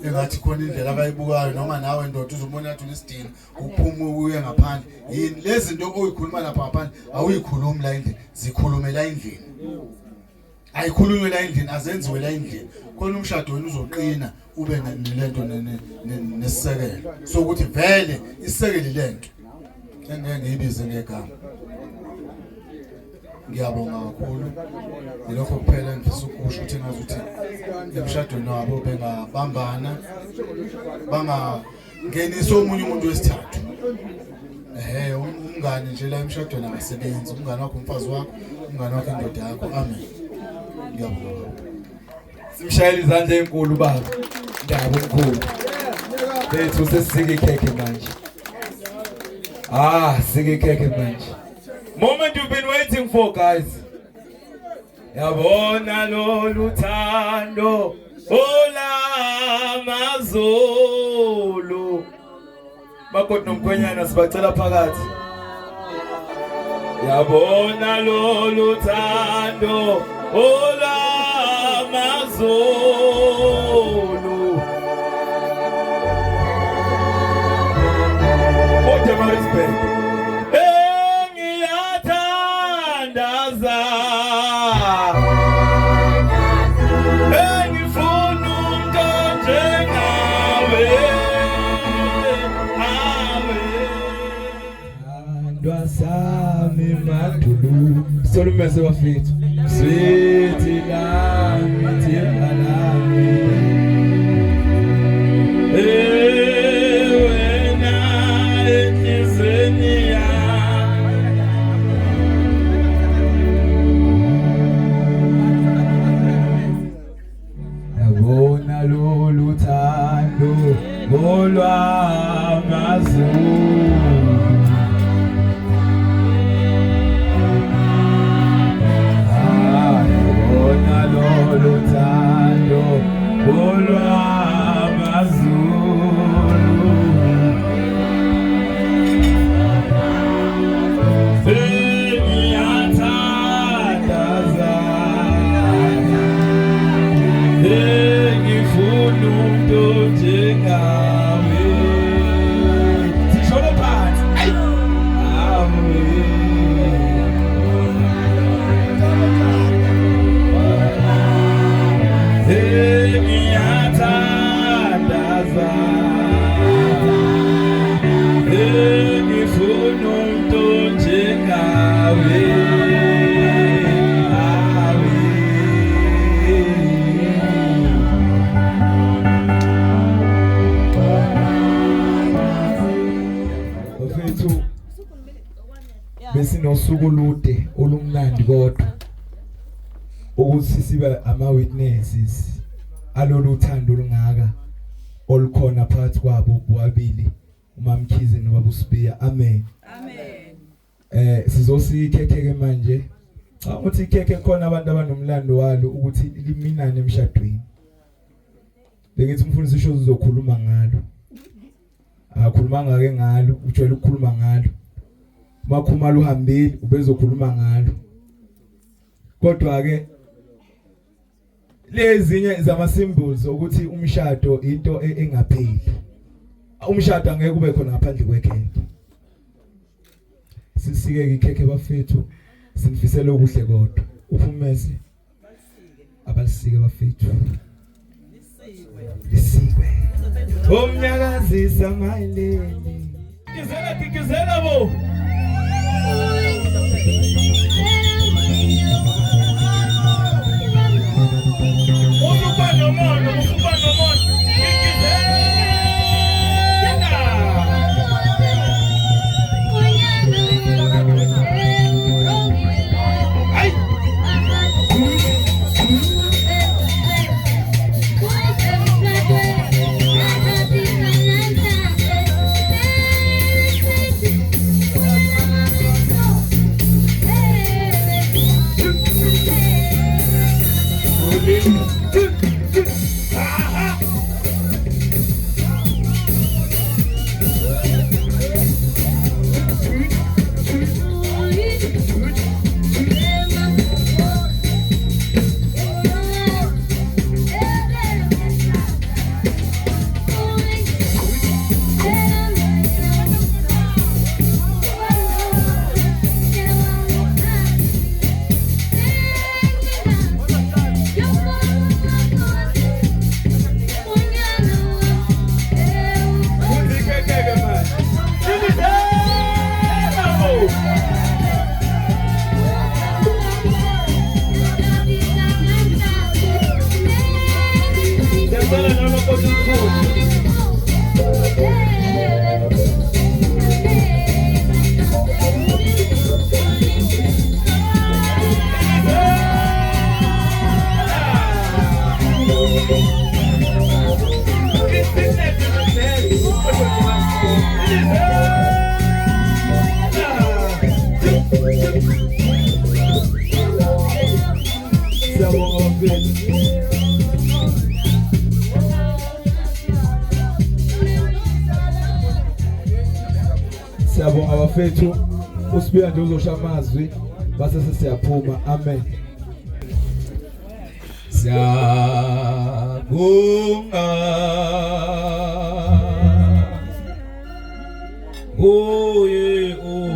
engathi khona indlela akayibukayo noma nawe ndoda uzobona ukuthi unesidina uphuma uye ngaphandle yini lezi zinto oyikhuluma lapha ngaphandle awuyikhulumi la endlini zikhulume la endlini ayikhulunywe la endlini azenziwe la endlini khona umshado wenu uzoqina ube nalento nesisekelo sokuthi vele isekeli lento engeke ngiyibize ngegama ngiyabonga kakhulu yilokho kuphela ngifisa ukusho ukuthi ngazuthi emshadweni wabo bengabambana bangangenisa omunye umuntu wesithathu umngane nje la emshadweni abasebenzi umngane wakho umfazi wakho umngane wakho indoda yakho amen ngiyabonga simshayela izandla ezinkulu baba ndaba omkhulu bethu sesisike ikhekhe manje sike ikhekhe manje moment you've been waiting for guys yabona lolu thando olamazulu makoti nomkhwenyana sibacela phakathi yabona lolu thando olamazulu Oje Marisburg Sami madulu solo mese bafethu sweet lami tibalami wena enhlizweni yabona lolu thando olwamazulu Lutando olwamazulu sengiyathandaza ngifuna umuntu njengawe sisholo phansi ngiyathandaza ngifuna umuntu njengawe bafethu besinosuku olude olumnandi kodwa ukuthi sibe ama-witnesses alolu thando olungaka olukhona phakathi kwabo bobabili uMamkhize noBaba uSibiya amen sizosikhetheke manje cha ukuthi ikhekhe khona abantu abanomlando walo ukuthi liminane emshadweni bengithi umfundisi isho uzokhuluma ngalo akhuluma ngake ngalo ujwayele ukukhuluma ngalo makhumalo uhambile ubezokhuluma ngalo kodwa ke lezinye zama symbols ukuthi umshado into engapheli umshado angeke kube khona ngaphandle kwekhekhe sisike ikhekhe bafethu sinifisele okuhle kodwa uphumeze abalisike bafethu lisikwe omnyakazisa mayileni kizela bo Siyabonga abafethu. Usibuya nje uzosha amazwi base sesiyaphuma. Amen. Siyabonga. Oye oye.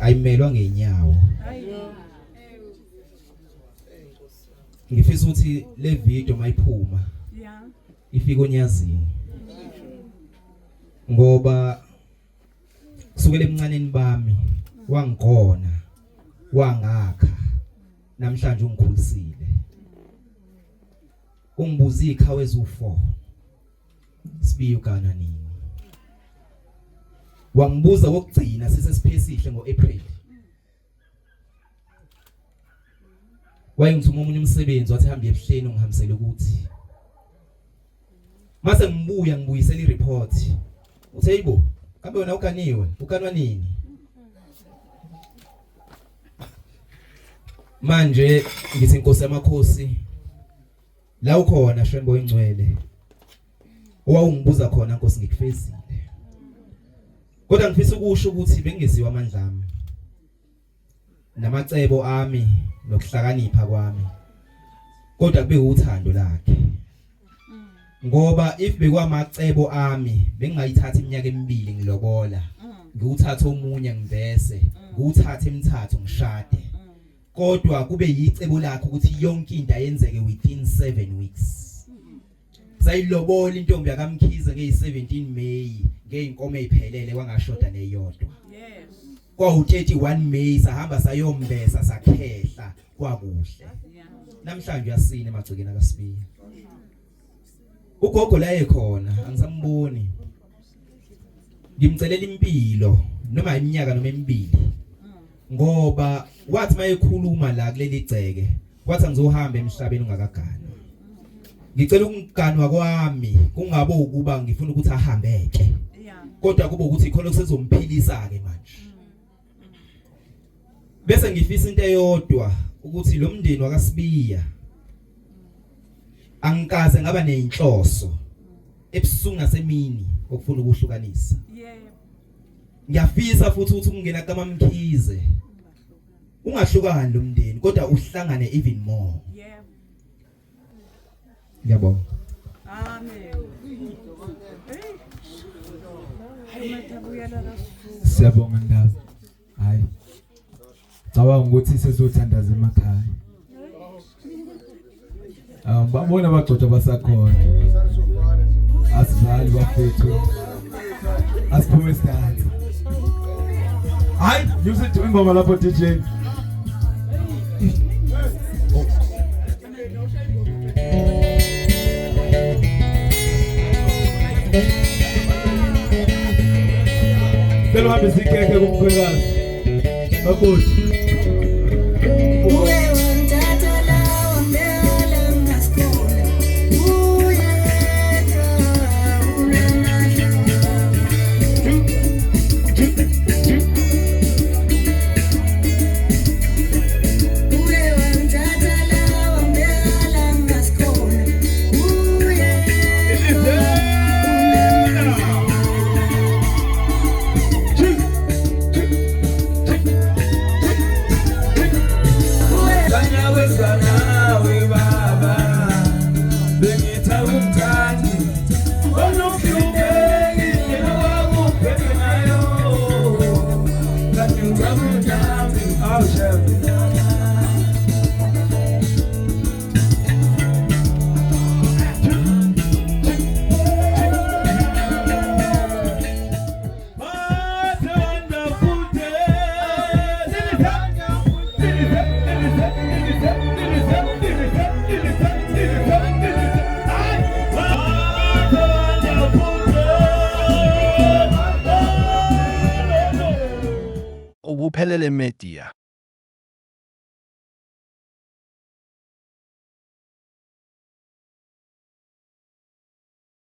ayimelwa ngenyawo. Ngifisa ukuthi le video mayiphuma ifike onyazini ngoba kusukela emncaneni bami wangikona wangakha namhlanje ungikhulisile ungibuza ikhawe ezu4 sibiye ugana nini wangibuza kokugcina sesesiphesihle ngoApril wayengithuma umunye umsebenzi wathi hamba ebuhleni ngihambisele ukuthi mase ngibuya ngibuyisela ireport uthi hayibo kambe wena ukaniwe ukanwa nini manje ngithi inkosi yamakhosi la ukhona shembo engcwele owawungibuza khona Nkosi ngikufezile kodwa ngifisa ukusho ukuthi bengeziwa amandla ami namacebo ami nokuhlakanipha kwami kodwa kube uthando lakhe ngoba if bekwamacebo ami bengayithatha iminyaka emibili ngilobola ngiwuthatha omunye ngivese ngiwuthatha emithathu ngishade kodwa kube yicebo lakhe ukuthi yonke into ayenzeke within 7 weeks sayilobola intombi yakamkhize ngey17 May ngeinkomo eziphelele wangashoda neyodwa kwa u31 May sahamba sayombesa sakhehla kwakuhle namhlanje uyasina emagcikeni akaSibiya ugogo la ekhona angisamboni ngimcelela impilo noma iminyaka noma emibili ngoba wathi mayekhuluma la kuleli gceke wathi ngizohamba emhlabeni ungakaganwa. Ngicela ukuganwa kwami kungabe ukuba ngifuna ukuthi ahambeke kodwa kube ukuthi khona kusezomphilisa ke manje. Bese ngifisa into eyodwa ukuthi lo mndeni wakaSibiya angikaze ngaba nenhloso ebusuku nasemini okufuna ukuhlukanisa. Ngiyafisa futhi ukuthi ungena kaMamkhize ungahlukani lo mndeni kodwa uhlangane even more. Ngiyabonga. Amen. Siyabonga Ndaba. Hayi. Cabanga ukuthi sesothandaza emakhaya. Babona abagcotha basakhona. Asivali bafethu. Asiphume stance. Hayi, music to ingoma lapho DJ. Selo hambe sikeke kumkhwekazi. Bakuthi. Ubuphelele media.